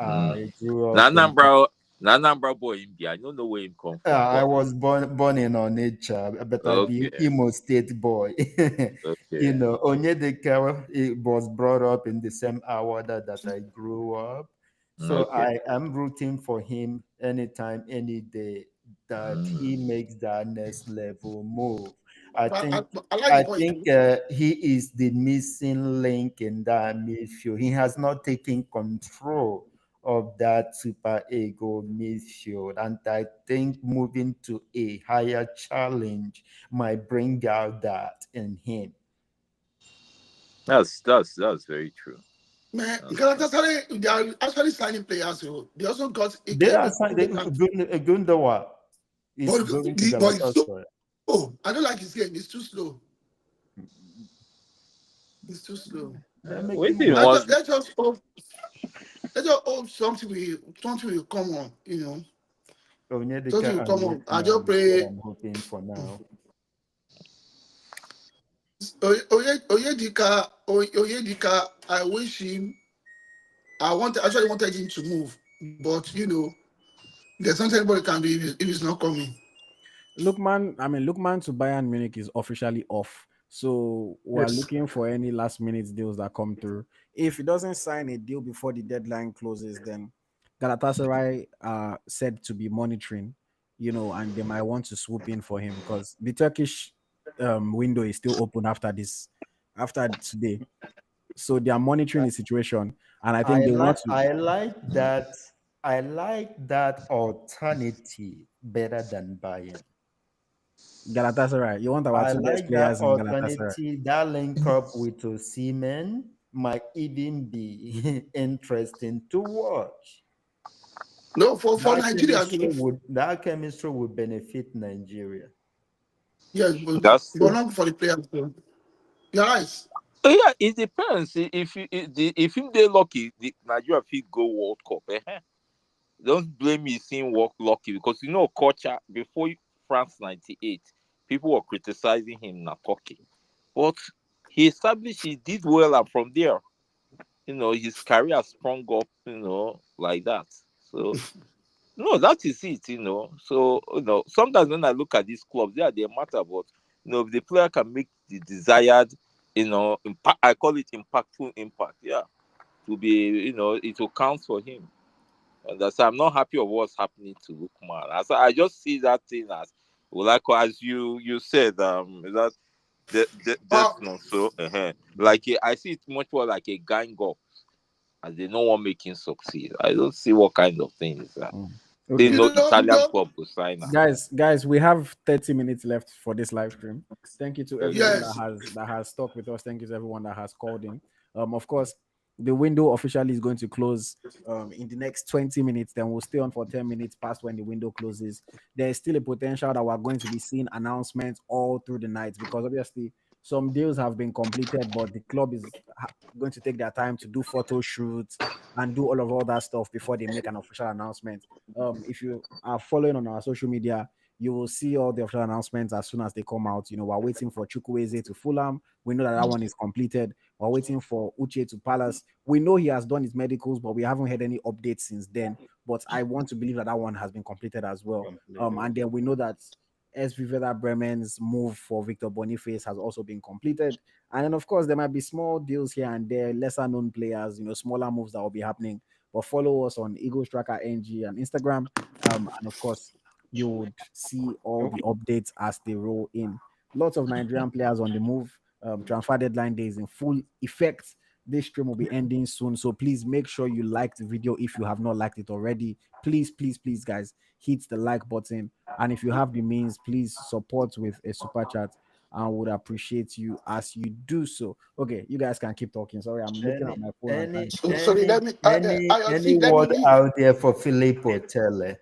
I grew up. Nanambra boy India. I don't know where he come from. I was born in Onitsha, but I be Imo State boy. Okay. Onyedika was brought up in the same Awada that I grew up. So I am rooting for him anytime, any day that he makes that next level move. I think he is the missing link in that midfield. He has not taken control of that super ego midfield, and I think moving to a higher challenge might bring out that in him. That's very true. Man, Galatasaray, they are actually signing players. They also got They are signing Gundogan. I don't like his game. It's too slow. It's too slow. Let's just hope something will come on. Something will come on. I just pray. I'm hoping for now. Oyedika, I wish him. Actually wanted him to move, but there's something anybody can do if it's not coming. Lookman to Bayern Munich is officially off So we're looking for any last minute deals that come through. If he doesn't sign a deal before the deadline closes, then Galatasaray are said to be monitoring, and they might want to swoop in for him because the Turkish window is still open after today. So they are monitoring the situation, and I think they want to. I like that alternative better than buying. Galatasaray. You want our I two best like that players in Galatasaray. alternative. That link up with Osimhen might even be interesting to watch. No, for Nigeria, That chemistry would benefit Nigeria. yes, That's but true. not for the players. You're right. Yeah, it depends. If him they lucky, the Nigeria fit go World Cup. Don't blame me seeing work lucky because culture before France '98, people were criticizing him not talking, but he established he did well, and from there, his career sprung up, like that. So no, that is it, So sometimes when I look at these clubs, yeah, they matter, but if the player can make the desired, impact, I call it impactful impact, yeah, to be, it will count for him. And that's I'm not happy of what's happening to Lookman. I just see that thing as well, like as you said, that Uh, that's not so. Like I see it much more like a gang up, as they no one making succeed. I don't see what kind of thing is that. They Okay. know Italian club will sign her. Guys, we have 30 minutes left for this live stream. Thank you to everyone yes. that has stuck with us. Thank you to everyone that has called in. Of course, the window officially is going to close in the next 20 minutes. Then we'll stay on for 10 minutes past when the window closes. There is still a potential that we're going to be seeing announcements all through the night because obviously some deals have been completed, but the club is going to take their time to do photo shoots and do all that stuff before they make an official announcement. If you are following on our social media, you will see all the official announcements as soon as they come out. We're waiting for Chukwueze to Fulham. We know that one is completed. We're waiting for Uche to Palace. We know he has done his medicals, but we haven't had any updates since then. But I want to believe that one has been completed as well. And then we know that SV Werder Bremen's move for Victor Boniface has also been completed. And then, of course, there might be small deals here and there, lesser known players, smaller moves that will be happening. But follow us on Eagle Striker NG and Instagram. And of course, you would see all the updates as they roll in. Lots of Nigerian players on the move. Transfer deadline day is in full effect. This stream will be ending soon. So please make sure you like the video if you have not liked it already. Please, please, please, guys, hit the like button. And if you have the means, please support with a super chat. I would appreciate you as you do so. Okay, you guys can keep talking. Sorry, I'm looking at my phone. Any word out there for Filippo Tele?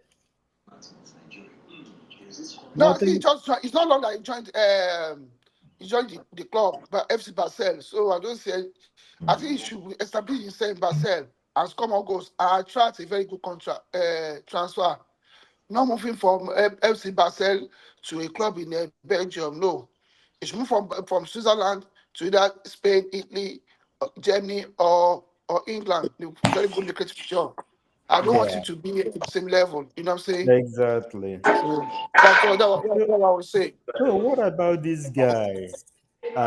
No, I think it's not long that he joined the club, but FC Basel. So I don't say. I think he should establish himself in Basel and come on goes and attract a very good contract transfer. Not moving from FC Basel to a club in Belgium. No, he should move from Switzerland to either Spain, Italy, Germany, or England. Very good lucrative job. I don't want you to be at the same level. You know what I'm saying? Exactly. So that's what I would say. So what about this guy?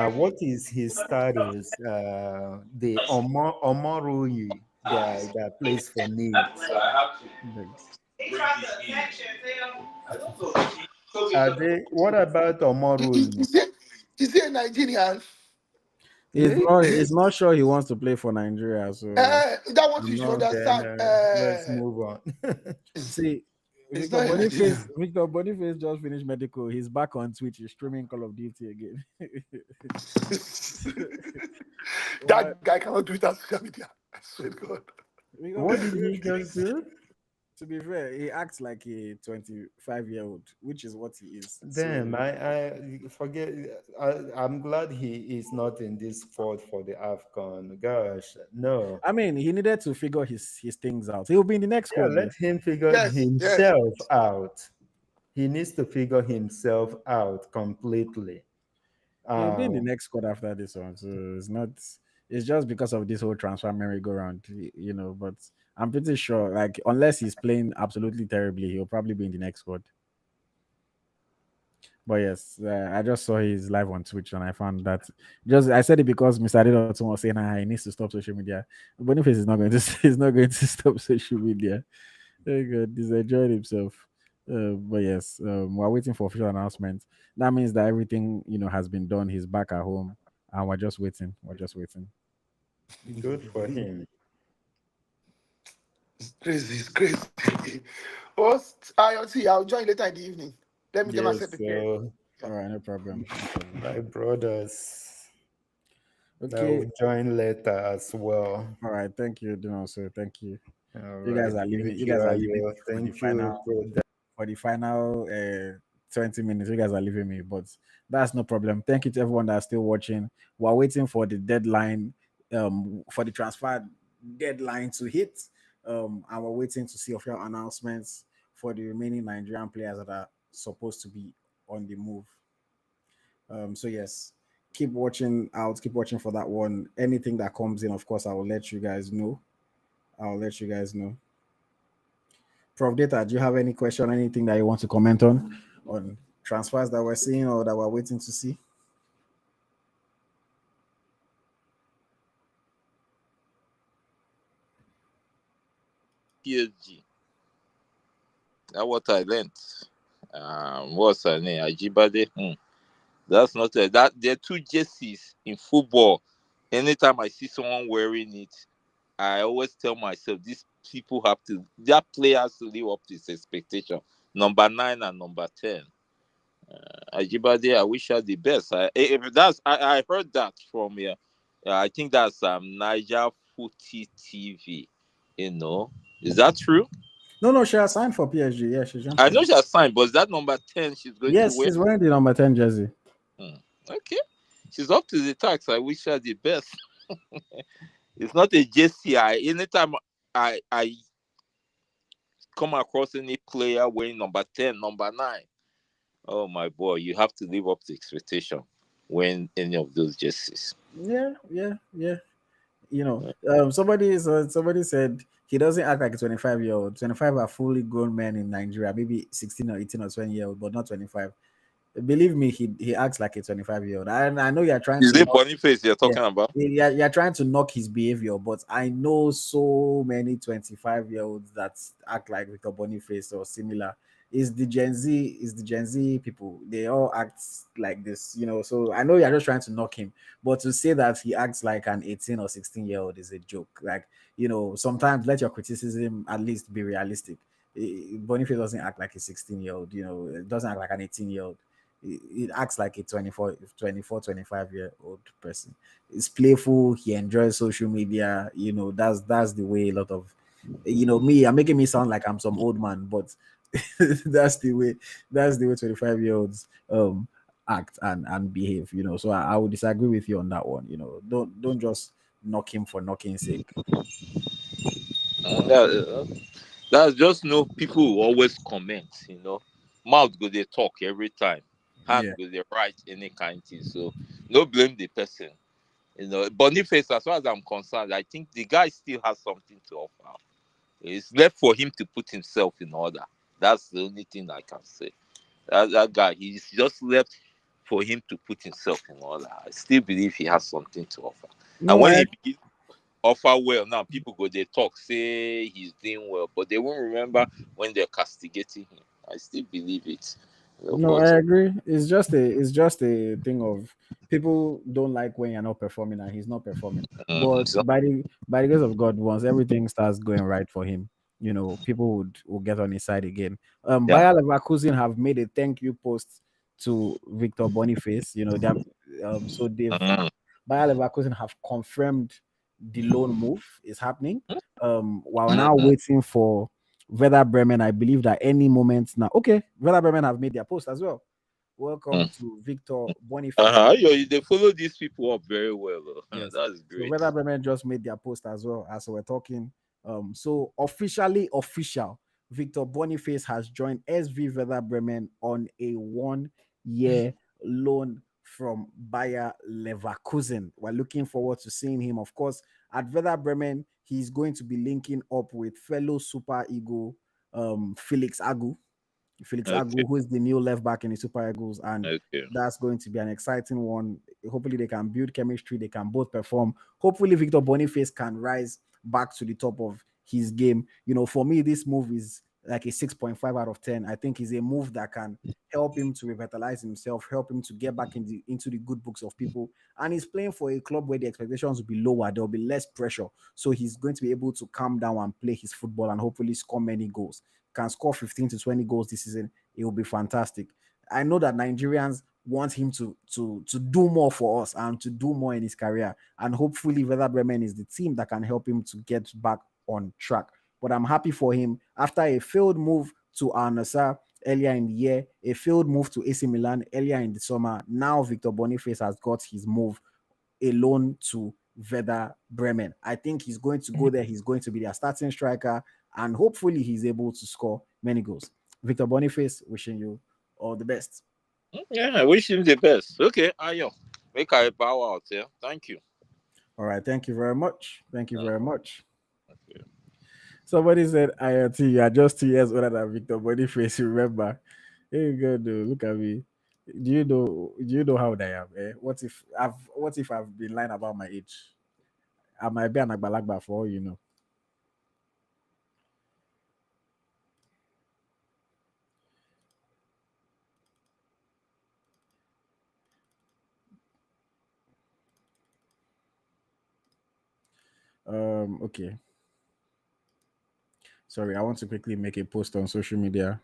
What is his status? The Omoruyi guy that plays for Nice. What about Omoruyi? Is he a Nigerian? He's not sure he wants to play for Nigeria. So that one you should understand. Let's move on. See, Victor Boniface just finished medical. He's back on Twitch. He's streaming Call of Duty again. That guy cannot do it on social media. I swear to God. What did he just do? To be fair, he acts like a 25-year-old, which is what he is. Damn, I forget. I'm glad he is not in this squad for the AFCON. Gosh, no. I mean, he needed to figure his things out. He'll be in the next squad. Let him figure himself out. He needs to figure himself out completely. He'll be in the next squad after this one. So it's not. It's just because of this whole transfer merry-go-round, But I'm pretty sure, like, unless he's playing absolutely terribly, he'll probably be in the next squad. But yes, I just saw his live on Twitch and I found that just I said it because Mr. Adedoton was saying he needs to stop social media. Boniface is not going to he's not going to stop social media. Very good. He's enjoying himself. But yes, we're waiting for official announcement. That means that everything has been done. He's back at home, and we're just waiting. We're just waiting. Good for him. It's crazy. It's crazy. What's IoT? I'll join later in the evening. Let me get Yes, myself prepared. so All right, no problem. No problem. my brothers, I Okay. will join later as well. All right. Thank you, Dino. So thank you. All You guys right, are leaving. thank You you, guys are leaving Ayo. me for the Thank final you, brother. 20 minutes. You guys are leaving me, but that's no problem. Thank you to everyone that's still watching. We're waiting for the deadline, for the transfer deadline to hit. And we're waiting to see official announcements for the remaining Nigerian players that are supposed to be on the move. So yes, keep watching out, keep watching for that one. Anything that comes in, of course, I will let you guys know. I'll let you guys know. Prof Data, do you have any question, anything that you want to comment on transfers that we're seeing or that we're waiting to see? PSG. That's what I learned. What's her name? Ajibade. That's not a, that. There are two jerseys in football. Anytime I see someone wearing it, I always tell myself these people have to, their players to live up to his expectation. Number 9 and number 10. Ajibade, I wish her the best. I heard that from here. I think that's Niger Footy TV. You know, is that true? No, she has signed for PSG. Yeah, she jumped I ship. know she has signed, but is that number 10 she's going to Yes, wear? she's wearing the number 10 jersey. Okay, she's up to the task. I wish her the best. It's not a JCI. Anytime I come across any player wearing number 10, number 9, oh my boy, you have to live up to expectation when any of those jerseys. Yeah. Somebody said he doesn't act like a 25-year-old. 25 are fully grown men in Nigeria, maybe 16 or 18 or 20-year-old, but not 25. Believe me, he acts like a 25-year-old. And I know you're trying Is to it knock, Boniface you're yeah, talking about? you're trying to knock his behavior, but I know so many 25-year-olds that act like Victor Boniface or similar. Is the Gen Z people. They all act like this. So I know you're just trying to knock him, but to say that he acts like an 18 or 16-year-old is a joke. Sometimes let your criticism at least be realistic. Boniface doesn't act like a 16-year-old, it doesn't act like an 18-year-old. It acts like a 25-year-old person. It's playful. He enjoys social media. That's the way a lot of, me. I'm making me sound like I'm some old man, but that's the way. That's the way 25-year-olds act and behave. So I would disagree with you on that one. Don't just knock him for knocking's sake. That's just people who always comment. Mouth go they talk every time, hand Yeah. go they write any kind thing. So no blame the person. Boniface, as far as I'm concerned, I think the guy still has something to offer. It's left for him to put himself in order. That's the only thing I can say. That guy, he's just left for him to put himself in order. I still believe he has something to offer. And No, when I he begins offer well, now people go they talk, say he's doing well, but they won't remember when they're castigating him. I still believe it. No, I agree. It's just a thing of people don't like when you're not performing and he's not performing. But So, by the grace of God, once everything starts going right for him, people will get on his side again. yeah. Bayer Leverkusen have made a thank you post to Victor Boniface. So Mm, Bayer Leverkusen have confirmed the loan move is happening. While we're now mm, waiting for Werder Bremen, I believe that any moment now. Okay, Werder Bremen have made their post as well. Welcome mm. to Victor Boniface. They follow these people up very well. Yes. That's So great. Werder Bremen just made their post as well as we're talking. So official, Victor Boniface has joined SV Werder Bremen on a 1-year loan from Bayer Leverkusen. We're looking forward to seeing him. Of course, at Werder Bremen, he's going to be linking up with fellow Super Eagle Felix Agu. Felix Okay. Agu, who is the new left back in the Super Eagles, and Okay. that's going to be an exciting one. Hopefully, they can build chemistry. They can both perform. Hopefully, Victor Boniface can rise back to the top of his game. For me, this move is like a 6.5 out of 10. I think is a move that can help him to revitalize himself, help him to get back into the good books of people. And he's playing for a club where the expectations will be lower. There will be less pressure. So he's going to be able to calm down and play his football and hopefully score many goals. Can score 15 to 20 goals this season. It will be fantastic. I know that Nigerians want him to do more for us and to do more in his career. And hopefully Werder Bremen is the team that can help him to get back on track. But I'm happy for him. After a failed move to Al Nassr earlier in the year, a failed move to AC Milan earlier in the summer, now Victor Boniface has got his move, a loan to Werder Bremen. I think he's going to go there. He's going to be their starting striker, and hopefully he's able to score many goals. Victor Boniface, wishing you all the best. Yeah, I wish him the best. Okay, Ayo, make I bow out here. Thank you. All right, thank you very much. Thank you very much. Okay. Somebody said, IoT, you are just 2 years older than Victor Boniface. Remember? Hey, God, look at me. Do you know how old I am? What if I've been lying about my age? I might be an agbalagba for all you know. Okay. Sorry, I want to quickly make a post on social media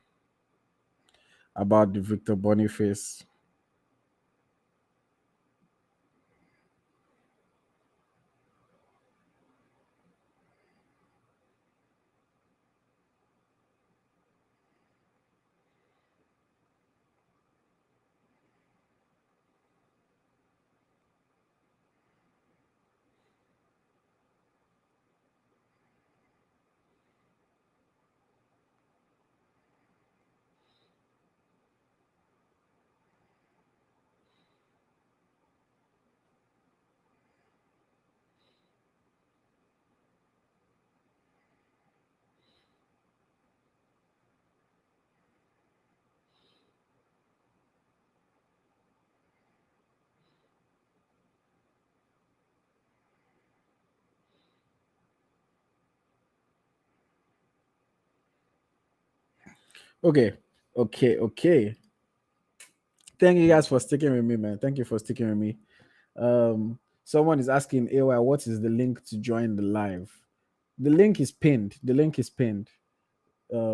about the Victor Boniface. Okay. Thank you guys for sticking with me, man. Thank you for sticking with me. Someone is asking AY, what is the link to join the live? The link is pinned.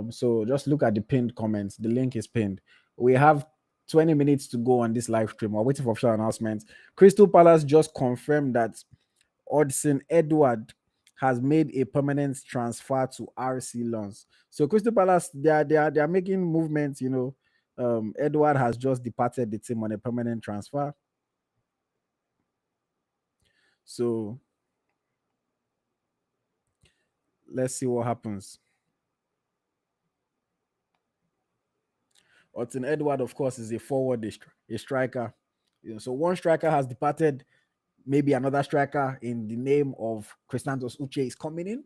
So just look at the pinned comments. The link is pinned. We have 20 minutes to go on this live stream. We're waiting for official announcements. Crystal Palace just confirmed that Odsonne Edouard has made a permanent transfer to RC Lens. So Crystal Palace, they are making movements. Edouard has just departed the team on a permanent transfer. So let's see what happens. Odsonne Edouard, of course, is a forward, a striker. So one striker has departed. Maybe another striker in the name of Christantos Uche is coming in.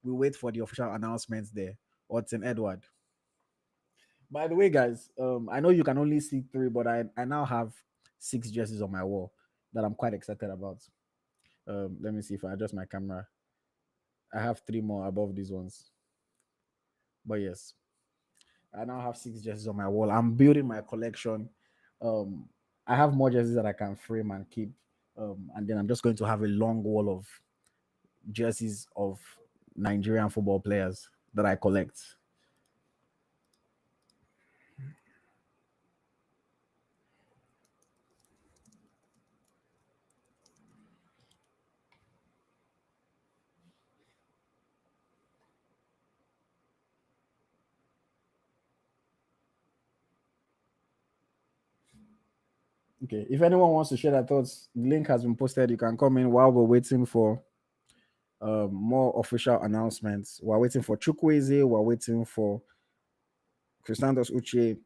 We wait for the official announcements there. Odsonne Edouard. By the way, guys, I know you can only see 3, but I now have 6 jerseys on my wall that I'm quite excited about. Let me see if I adjust my camera. I have 3 more above these ones. But yes, I now have 6 jerseys on my wall. I'm building my collection. I have more jerseys that I can frame and keep. And then I'm just going to have a long wall of jerseys of Nigerian football players that I collect. Okay, if anyone wants to share their thoughts, the link has been posted. You can come in while we're waiting for more official announcements. We're waiting for Chukwueze, we're waiting for Christantos Uche,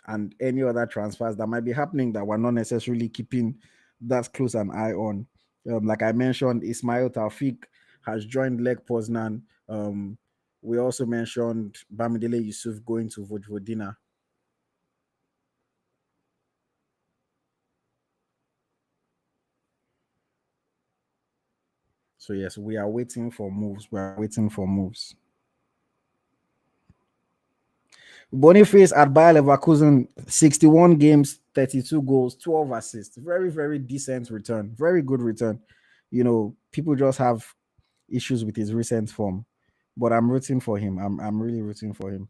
and any other transfers that might be happening that we're not necessarily keeping that close an eye on. Like I mentioned, Ismael Taufik has joined Lech Poznan. We also mentioned Bamidele Yusuf going to Vojvodina. So yes, we are waiting for moves. We are waiting for moves. Boniface at Bayer Leverkusen, 61 games, 32 goals, 12 assists. Very, very decent return. Very good return. You know, people just have issues with his recent form, but I'm rooting for him. I'm really rooting for him.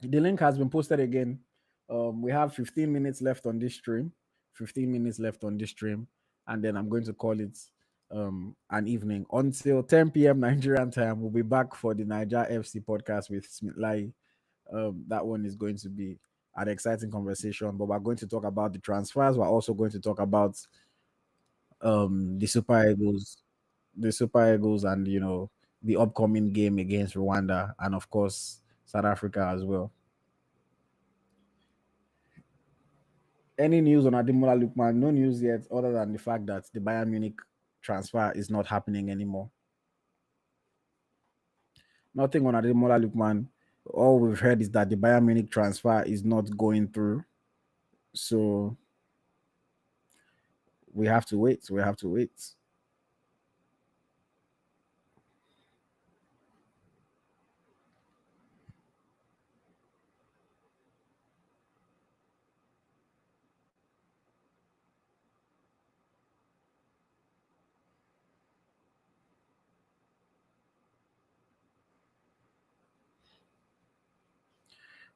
The link has been posted again. We have 15 minutes left on this stream. 15 minutes left on this stream, and then I'm going to call it an evening until 10 p.m. Nigerian time. We'll be back for the Niger FC podcast with Smith Lai. That one is going to be an exciting conversation, but we're going to talk about the transfers. We're also going to talk about the Super Eagles, and the upcoming game against Rwanda, and of course South Africa as well. Any news on Ademola Lookman? No news yet, other than the fact that the Bayern Munich transfer is not happening anymore. Nothing on Ademola Lookman. All we've heard is that the Bayern Munich transfer is not going through. So we have to wait. We have to wait.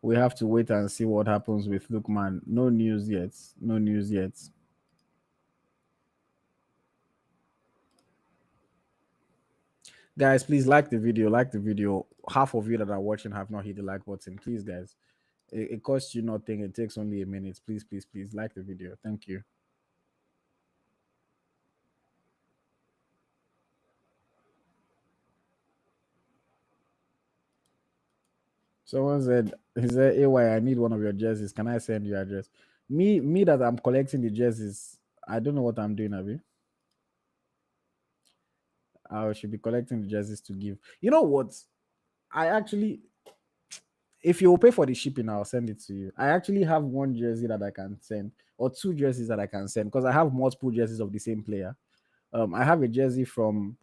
We have to wait and see what happens with Lookman. No news yet. No news yet. Guys, please like the video. Like the video. Half of you that are watching have not hit the like button. Please, guys. It costs you nothing. It takes only a minute. Please, please, please like the video. Thank you. Someone said, he said, AY, I need one of your jerseys. Can I send you address? Me that I'm collecting the jerseys, I don't know what I'm doing, Abby. I should be collecting the jerseys to give. You know what? I actually, if you will pay for the shipping, I'll send it to you. I actually have one jersey that I can send, or two jerseys that I can send, because I have multiple jerseys of the same player. I have a jersey from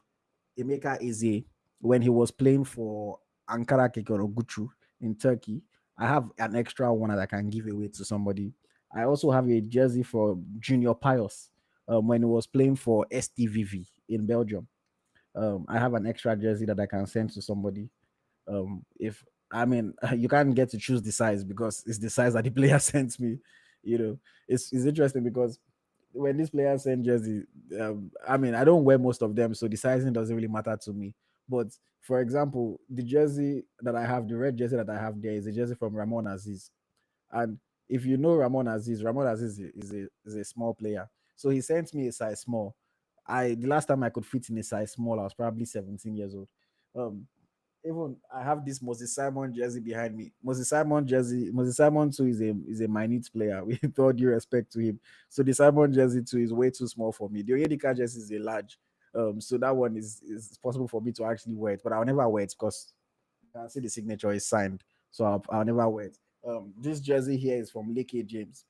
Emeka Eze when he was playing for Ankara Kekoroguchu in Turkey. I have an extra one that I can give away to somebody. I also have a jersey for Junior Pius when he was playing for STVV in Belgium. I have an extra jersey that I can send to somebody. If I mean, you can't get to choose the size because it's the size that the player sends me. It's interesting because when this player send jersey, I mean, I don't wear most of them, so the sizing doesn't really matter to me. But for example, the jersey that I have, the red jersey that I have there is a jersey from Ramon Aziz. And if you know Ramon Aziz is a small player. So he sent me a size small. The last time I could fit in a size small, I was probably 17 years old. Even I have this Moses Simon jersey behind me. Moses Simon too is a minute player with all due respect to him. So the Simon jersey too is way too small for me. The Onyedika jersey is a large. So that one is possible for me to actually wear it, but I'll never wear it because I see the signature is signed. So I'll never wear it. This jersey here is from Leke James.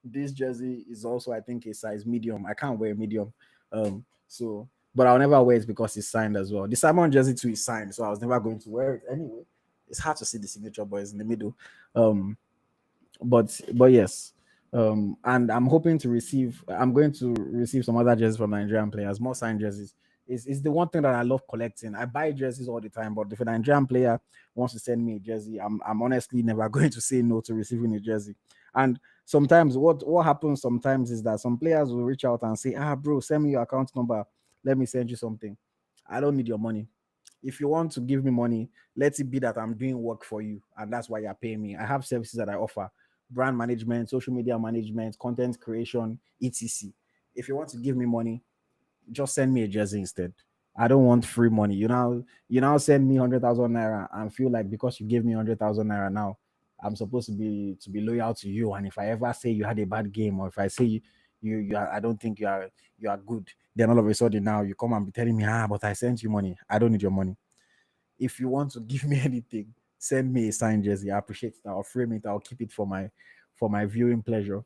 This jersey is also, I think, a size medium. I can't wear medium. But I'll never wear it because it's signed as well. The Simon jersey too is signed, so I was never going to wear it anyway. It's hard to see the signature boys in the middle. But yes. And I'm going to receive some other jerseys from Nigerian players, more signed jerseys. It's the one thing that I love collecting. I buy jerseys all the time, but if a Nigerian player wants to send me a jersey, I'm honestly never going to say no to receiving a jersey. And sometimes what happens sometimes is that some players will reach out and say, bro, send me your account number. Let me send you something. I don't need your money. If you want to give me money, let it be that I'm doing work for you, and that's why you're paying me. I have services that I offer. brand management, social media management, content creation, etc. If you want to give me money, just send me a jersey instead. I don't want free money. You now send me 100,000 naira and feel like because you gave me 100,000 naira now, I'm supposed to be loyal to you. And if I ever say you had a bad game, or if I say I don't think you are good, then all of a sudden now you come and be telling me, but I sent you money. I don't need your money. If you want to give me anything, send me a signed jersey. I appreciate it. I'll frame it. I'll keep it for my viewing pleasure.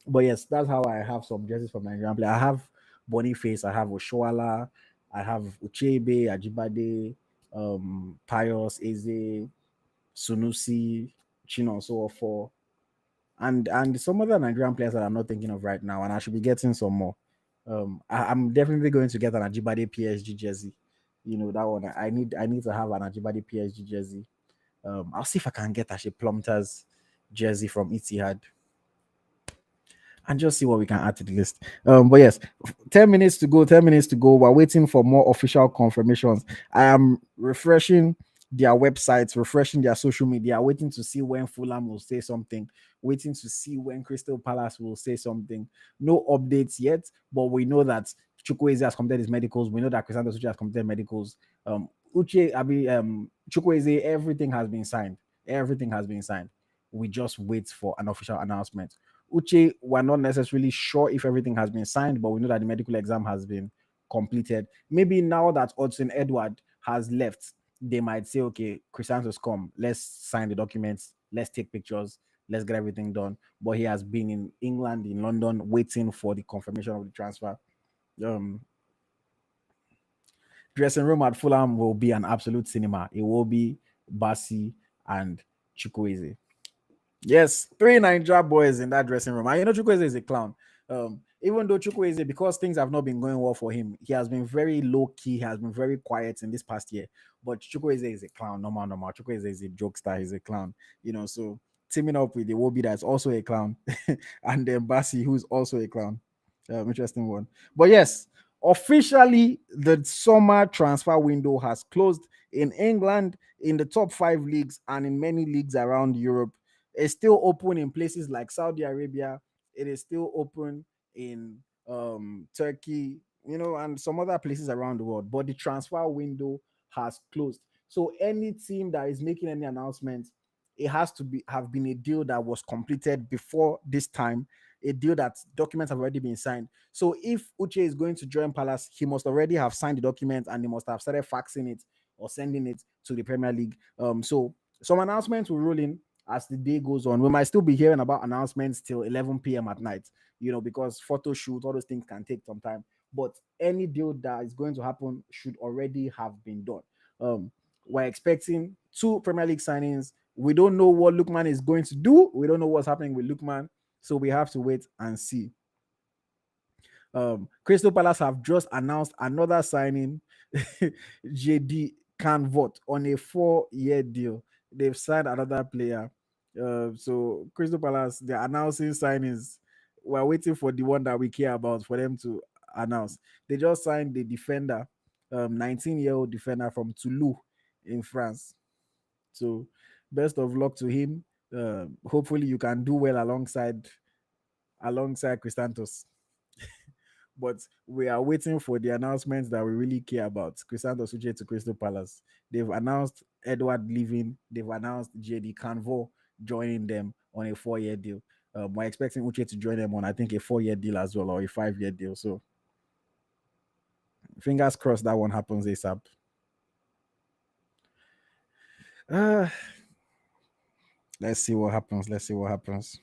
But yes, that's how I have some jerseys from Nigerian play. I have Boniface, I have Oshoala, I have Uchebe, Ajibade, Pius, Eze, Sunusi, Chino, so for and some other Nigerian players that I'm not thinking of right now, and I should be getting some more. I'm definitely going to get an Ajibade PSG jersey. That one. I need to have an Ajibade PSG jersey. I'll see if I can get Ashe Plumter's jersey from Etihad and just see what we can add to the list. But yes, 10 minutes to go. 10 minutes to go. We're waiting for more official confirmations. I am refreshing their websites, refreshing their social media, waiting to see when Fulham will say something, waiting to see when Crystal Palace will say something. No updates yet, but we know that Chukwueze has completed his medicals. We know that Crisanto Suchi has completed medicals. Chukwueze, everything has been signed. Everything has been signed. We just wait for an official announcement. Uche, we're not necessarily sure if everything has been signed, but we know that the medical exam has been completed. Maybe now that Odson Edward has left, they might say, okay, Chrysanthus, come, let's sign the documents, let's take pictures, let's get everything done. But he has been in England, in London, waiting for the confirmation of the transfer. Dressing room at Fulham will be an absolute cinema. It will be Basi and Chukwueze. Yes, 3 Nigeria boys in that dressing room. And Chukwueze is a clown. Even though Chukwueze, because things have not been going well for him, he has been very low key, he has been very quiet in this past year. But Chukwueze is a clown, normal. Chukwueze is a jokester, he's a clown. So teaming up with the Iwobi that's also a clown, and then Basi, who's also a clown. Interesting one. But yes, officially the summer transfer window has closed in England, in the top 5 leagues, and in many leagues around Europe. It's still open in places like Saudi Arabia. It is still open in Turkey, and some other places around the world. But the transfer window has closed. So any team that is making any announcement, it has to have been a deal that was completed before this time, a deal that documents have already been signed. So if Uche is going to join Palace, he must already have signed the document and he must have started faxing it or sending it to the Premier League. So some announcements will roll in as the day goes on. We might still be hearing about announcements till 11 p.m. at night, because photo shoot, all those things can take some time. But any deal that is going to happen should already have been done. We're expecting 2 Premier League signings. We don't know what Lookman is going to do. We don't know what's happening with Lookman. So we have to wait and see. Crystal Palace have just announced another signing, JD Canvot, on a 4-year deal. They've signed another player. So Crystal Palace, they're announcing signings. We're waiting for the one that we care about for them to announce. They just signed the defender, 19-year-old defender from Toulouse in France. So best of luck to him. Hopefully you can do well alongside Christantos. But we are waiting for the announcements that we really care about. Christantos Uche to Crystal Palace. They've announced Edward leaving. They've announced JD Canvo joining them on a 4-year deal. We're expecting Uche to join them on, I think, a 4-year deal as well, or a 5-year deal. So fingers crossed that one happens ASAP. Let's see what happens.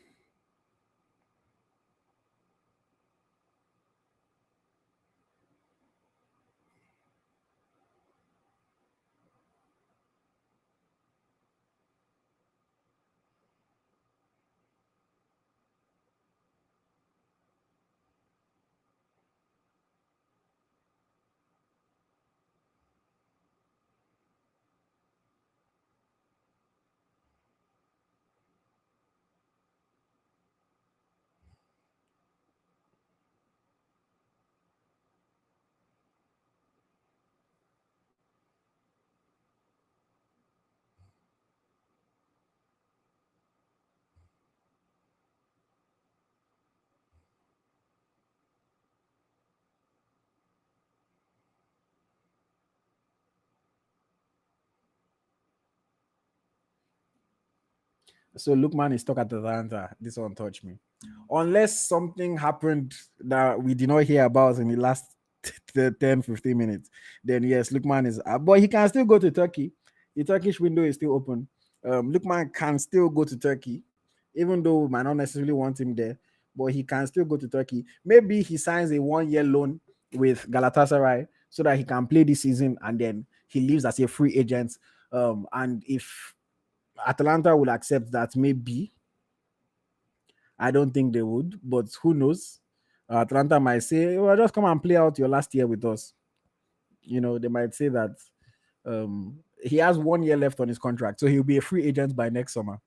So Lookman is stuck at Atlanta. This one touched me. Unless something happened that we did not hear about in the last 10, 15 minutes, then yes, Lookman is. But he can still go to Turkey. The Turkish window is still open. Lookman can still go to Turkey, even though we might not necessarily want him there. But he can still go to Turkey. Maybe he signs a 1-year loan with Galatasaray so that he can play this season and then he leaves as a free agent. And if Atalanta will accept that, maybe. I don't think they would, but who knows? Atlanta might say, well, just come and play out your last year with us. They might say that he has 1 year left on his contract, so he'll be a free agent by next summer.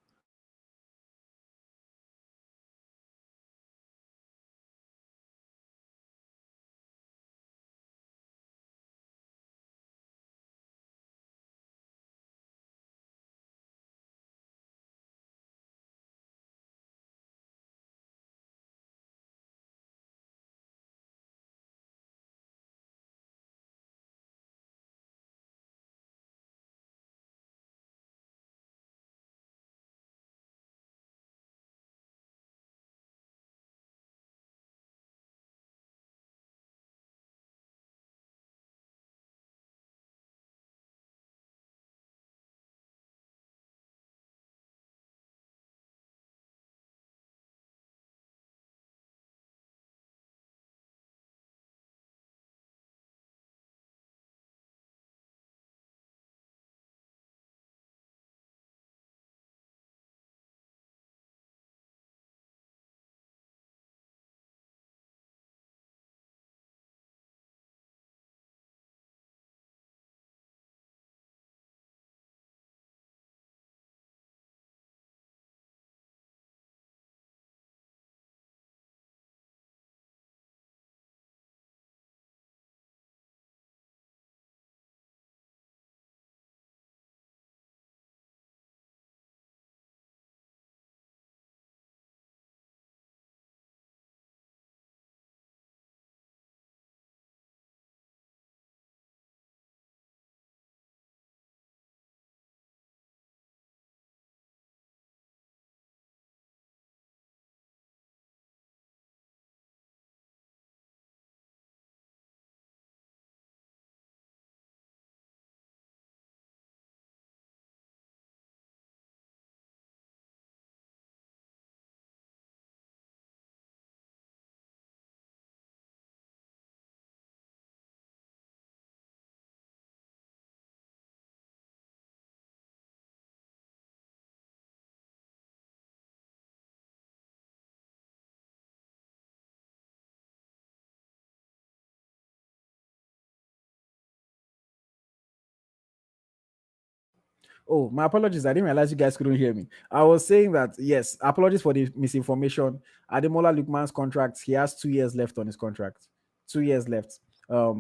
Oh, my apologies. I didn't realize you guys couldn't hear me. I was saying that, yes, apologies for the misinformation. Ademola Lukman's contract, he has 2 years left on his contract. 2 years left.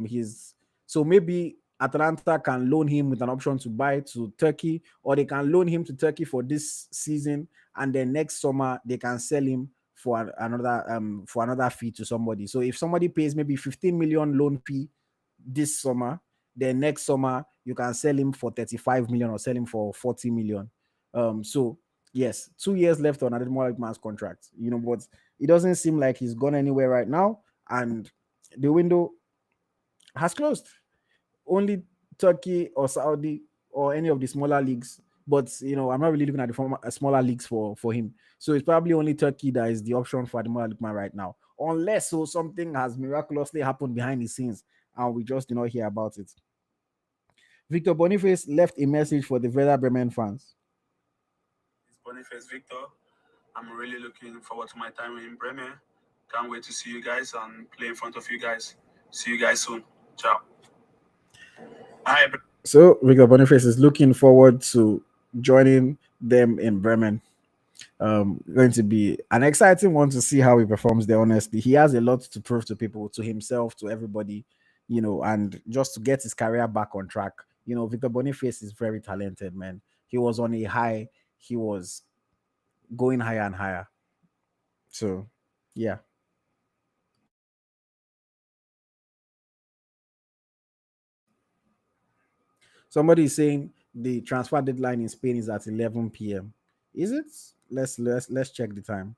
He's so maybe Atalanta can loan him with an option to buy to Turkey, or they can loan him to Turkey for this season, and then next summer they can sell him for another fee to somebody. So if somebody pays maybe 15 million loan fee this summer, then next summer you can sell him for 35 million or sell him for 40 million. So yes, 2 years left on Ademola Lookman's contract. But it doesn't seem like he's gone anywhere right now, and the window has closed. Only Turkey or Saudi or any of the smaller leagues. But I'm not really looking at the smaller leagues for him. So it's probably only Turkey that is the option for Ademola Lookman right now, unless something has miraculously happened behind the scenes and we just do not hear about it. Victor Boniface left a message for the Werder Bremen fans. It's Boniface Victor. I'm really looking forward to my time in Bremen. Can't wait to see you guys and play in front of you guys. See you guys soon. Ciao. Hi. So Victor Boniface is looking forward to joining them in Bremen. Going to be an exciting one to see how he performs there. Honestly, he has a lot to prove to people, to himself, to everybody, and just to get his career back on track. Victor Boniface is very talented, man. He was on a high. He was going higher and higher. So, yeah. Somebody is saying the transfer deadline in Spain is at 11 p.m. Is it? Let's check the time.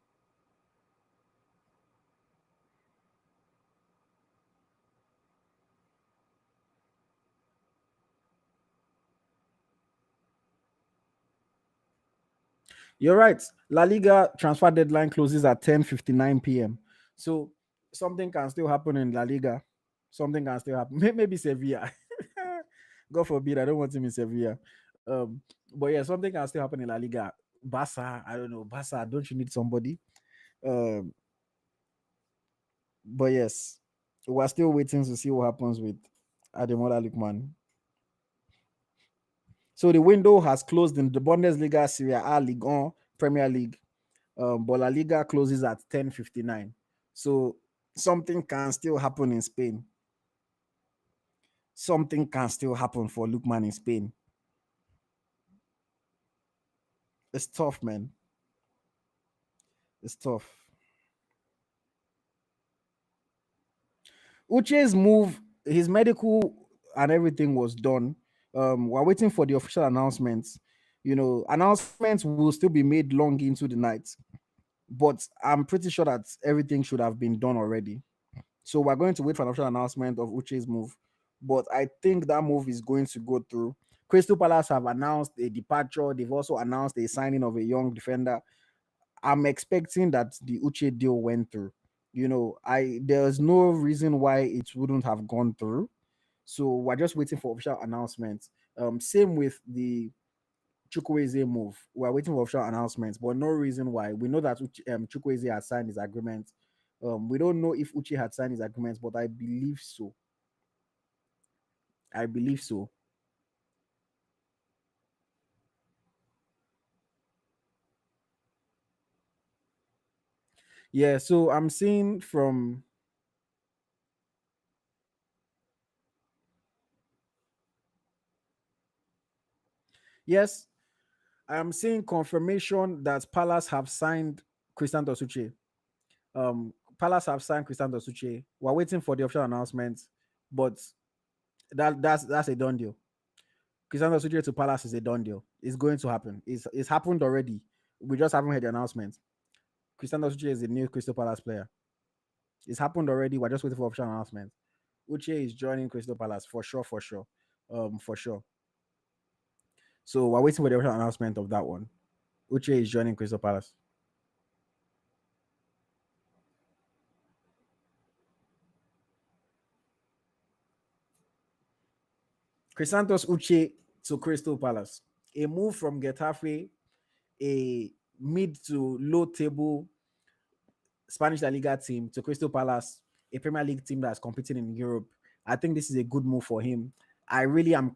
You're right. La Liga transfer deadline closes at 10:59 p.m. So something can still happen in La Liga. Something can still happen. Maybe Sevilla. God forbid, I don't want him in Sevilla. But yeah, something can still happen in La Liga. Barca, I don't know. Barca, don't you need somebody? Um, but yes, we're still waiting to see what happens with Ademola Lookman. So the window has closed in the Bundesliga, Serie A, Ligue 1, Premier League. But La Liga closes at 10:59. So something can still happen in Spain. Something can still happen for Lookman in Spain. It's tough, man. It's tough. Uche's move, his medical and everything was done. We're waiting for the official announcements. Announcements will still be made long into the night, but I'm pretty sure that everything should have been done already. So we're going to wait for an official announcement of Uche's move. But I think that move is going to go through. Crystal Palace have announced a departure. They've also announced a signing of a young defender. I'm expecting that the Uche deal went through. There's no reason why it wouldn't have gone through. So we're just waiting for official announcements. Same with the Chukwueze move. We're waiting for official announcements, but no reason why. We know that Chukwueze has signed his agreement. We don't know if Uche had signed his agreement, but I believe so. I believe so. Yeah, so I'm seeing from yes, I'm seeing confirmation that Palace have signed Christian Dosuche. Palace have signed Christian Dosuche. We're waiting for the official announcement, but that's a done deal. Christian Dosuche to Palace is a done deal. It's going to happen. It's happened already. We just haven't heard the announcement. Christian Dosuche is a new Crystal Palace player. It's happened already. We're just waiting for official announcement. Uche is joining Crystal Palace for sure, for sure. For sure. So we're waiting for the official announcement of that one. Uche is joining Crystal Palace. Chrysanthos Uche to Crystal Palace. A move from Getafe, a mid to low table Spanish La Liga team, to Crystal Palace, a Premier League team that's competing in Europe. I think this is a good move for him. I really am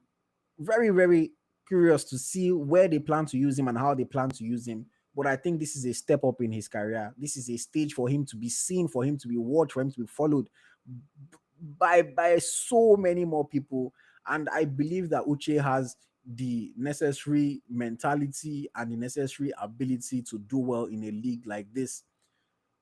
very, very curious to see where they plan to use him and how they plan to use him. But I think this is a step up in his career. This is a stage for him to be seen, for him to be watched, for him to be followed by so many more people. And I believe that Uche has the necessary mentality and the necessary ability to do well in a league like this.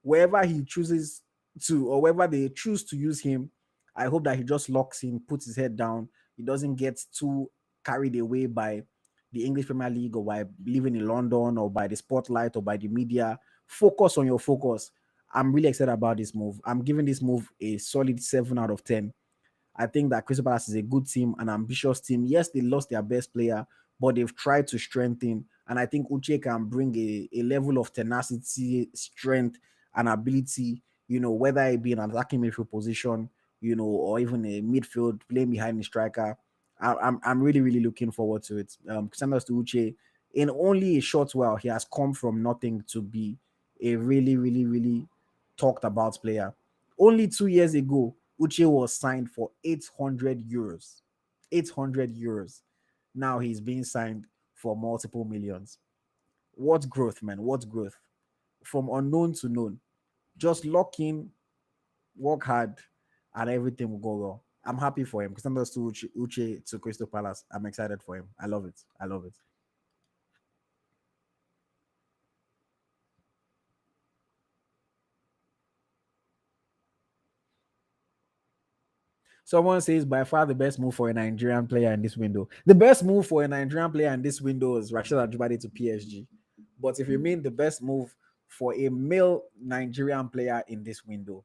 Wherever he chooses to, or wherever they choose to use him, I hope that he just locks in, puts his head down. He doesn't get too carried away by the English Premier League or by living in London or by the spotlight or by the media. Focus on your focus. I'm really excited about this move. I'm giving this move a solid 7 out of 10. I think that Crystal Palace is a good team, an ambitious team. Yes, they lost their best player, but they've tried to strengthen. And I think Uche can bring a level of tenacity, strength, and ability, whether it be an attacking midfield position, or even a midfield playing behind the striker. I'm really, really looking forward to it. Sanders to Uche, in only a short while, he has come from nothing to be a really, really, really talked about player. Only 2 years ago, Uche was signed for 800 euros. 800 euros. Now he's being signed for multiple millions. What growth, man? What growth? From unknown to known. Just lock in, work hard, and everything will go well. I'm happy for him. Because to Uche to Crystal Palace. I'm excited for him. I love it. I love it. Someone says by far the best move for a Nigerian player in this window. The best move for a Nigerian player in this window is Rashid Ajibade to PSG. But if you mean the best move for a male Nigerian player in this window,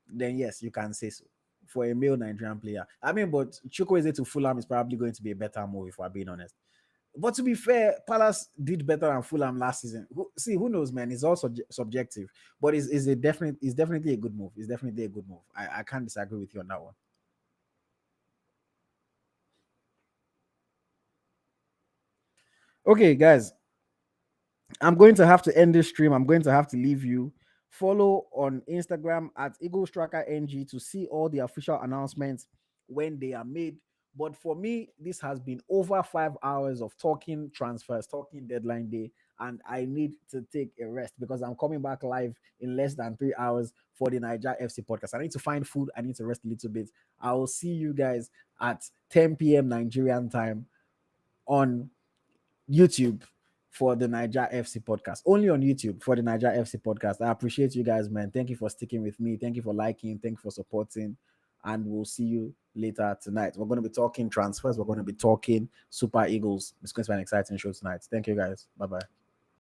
then yes, you can say so. For a male Nigerian player, I mean, but Chukwueze to Fulham is probably going to be a better move if we're being honest. But to be fair, Palace did better than Fulham last season. Who knows, man? It's also subjective, but it's definitely a good move. It's definitely a good move. I can't disagree with you on that one. Okay, guys, I'm going to have to end this stream. I'm going to have to leave you. Follow on Instagram at EagleStrackerNG to see all the official announcements when they are made. But for me, this has been over 5 hours of talking transfers, talking deadline day, and I need to take a rest because I'm coming back live in less than 3 hours for the Niger FC podcast. I need to find food. I need to rest a little bit. I will see you guys at 10 p.m. Nigerian time on YouTube for the Niger FC podcast. Only on YouTube for the Niger FC podcast. I appreciate you guys, man. Thank you for sticking with me. Thank you for liking. Thank you for supporting. And we'll see you later tonight. We're going to be talking transfers. We're going to be talking Super Eagles. It's going to be an exciting show tonight. Thank you, guys. Bye-bye.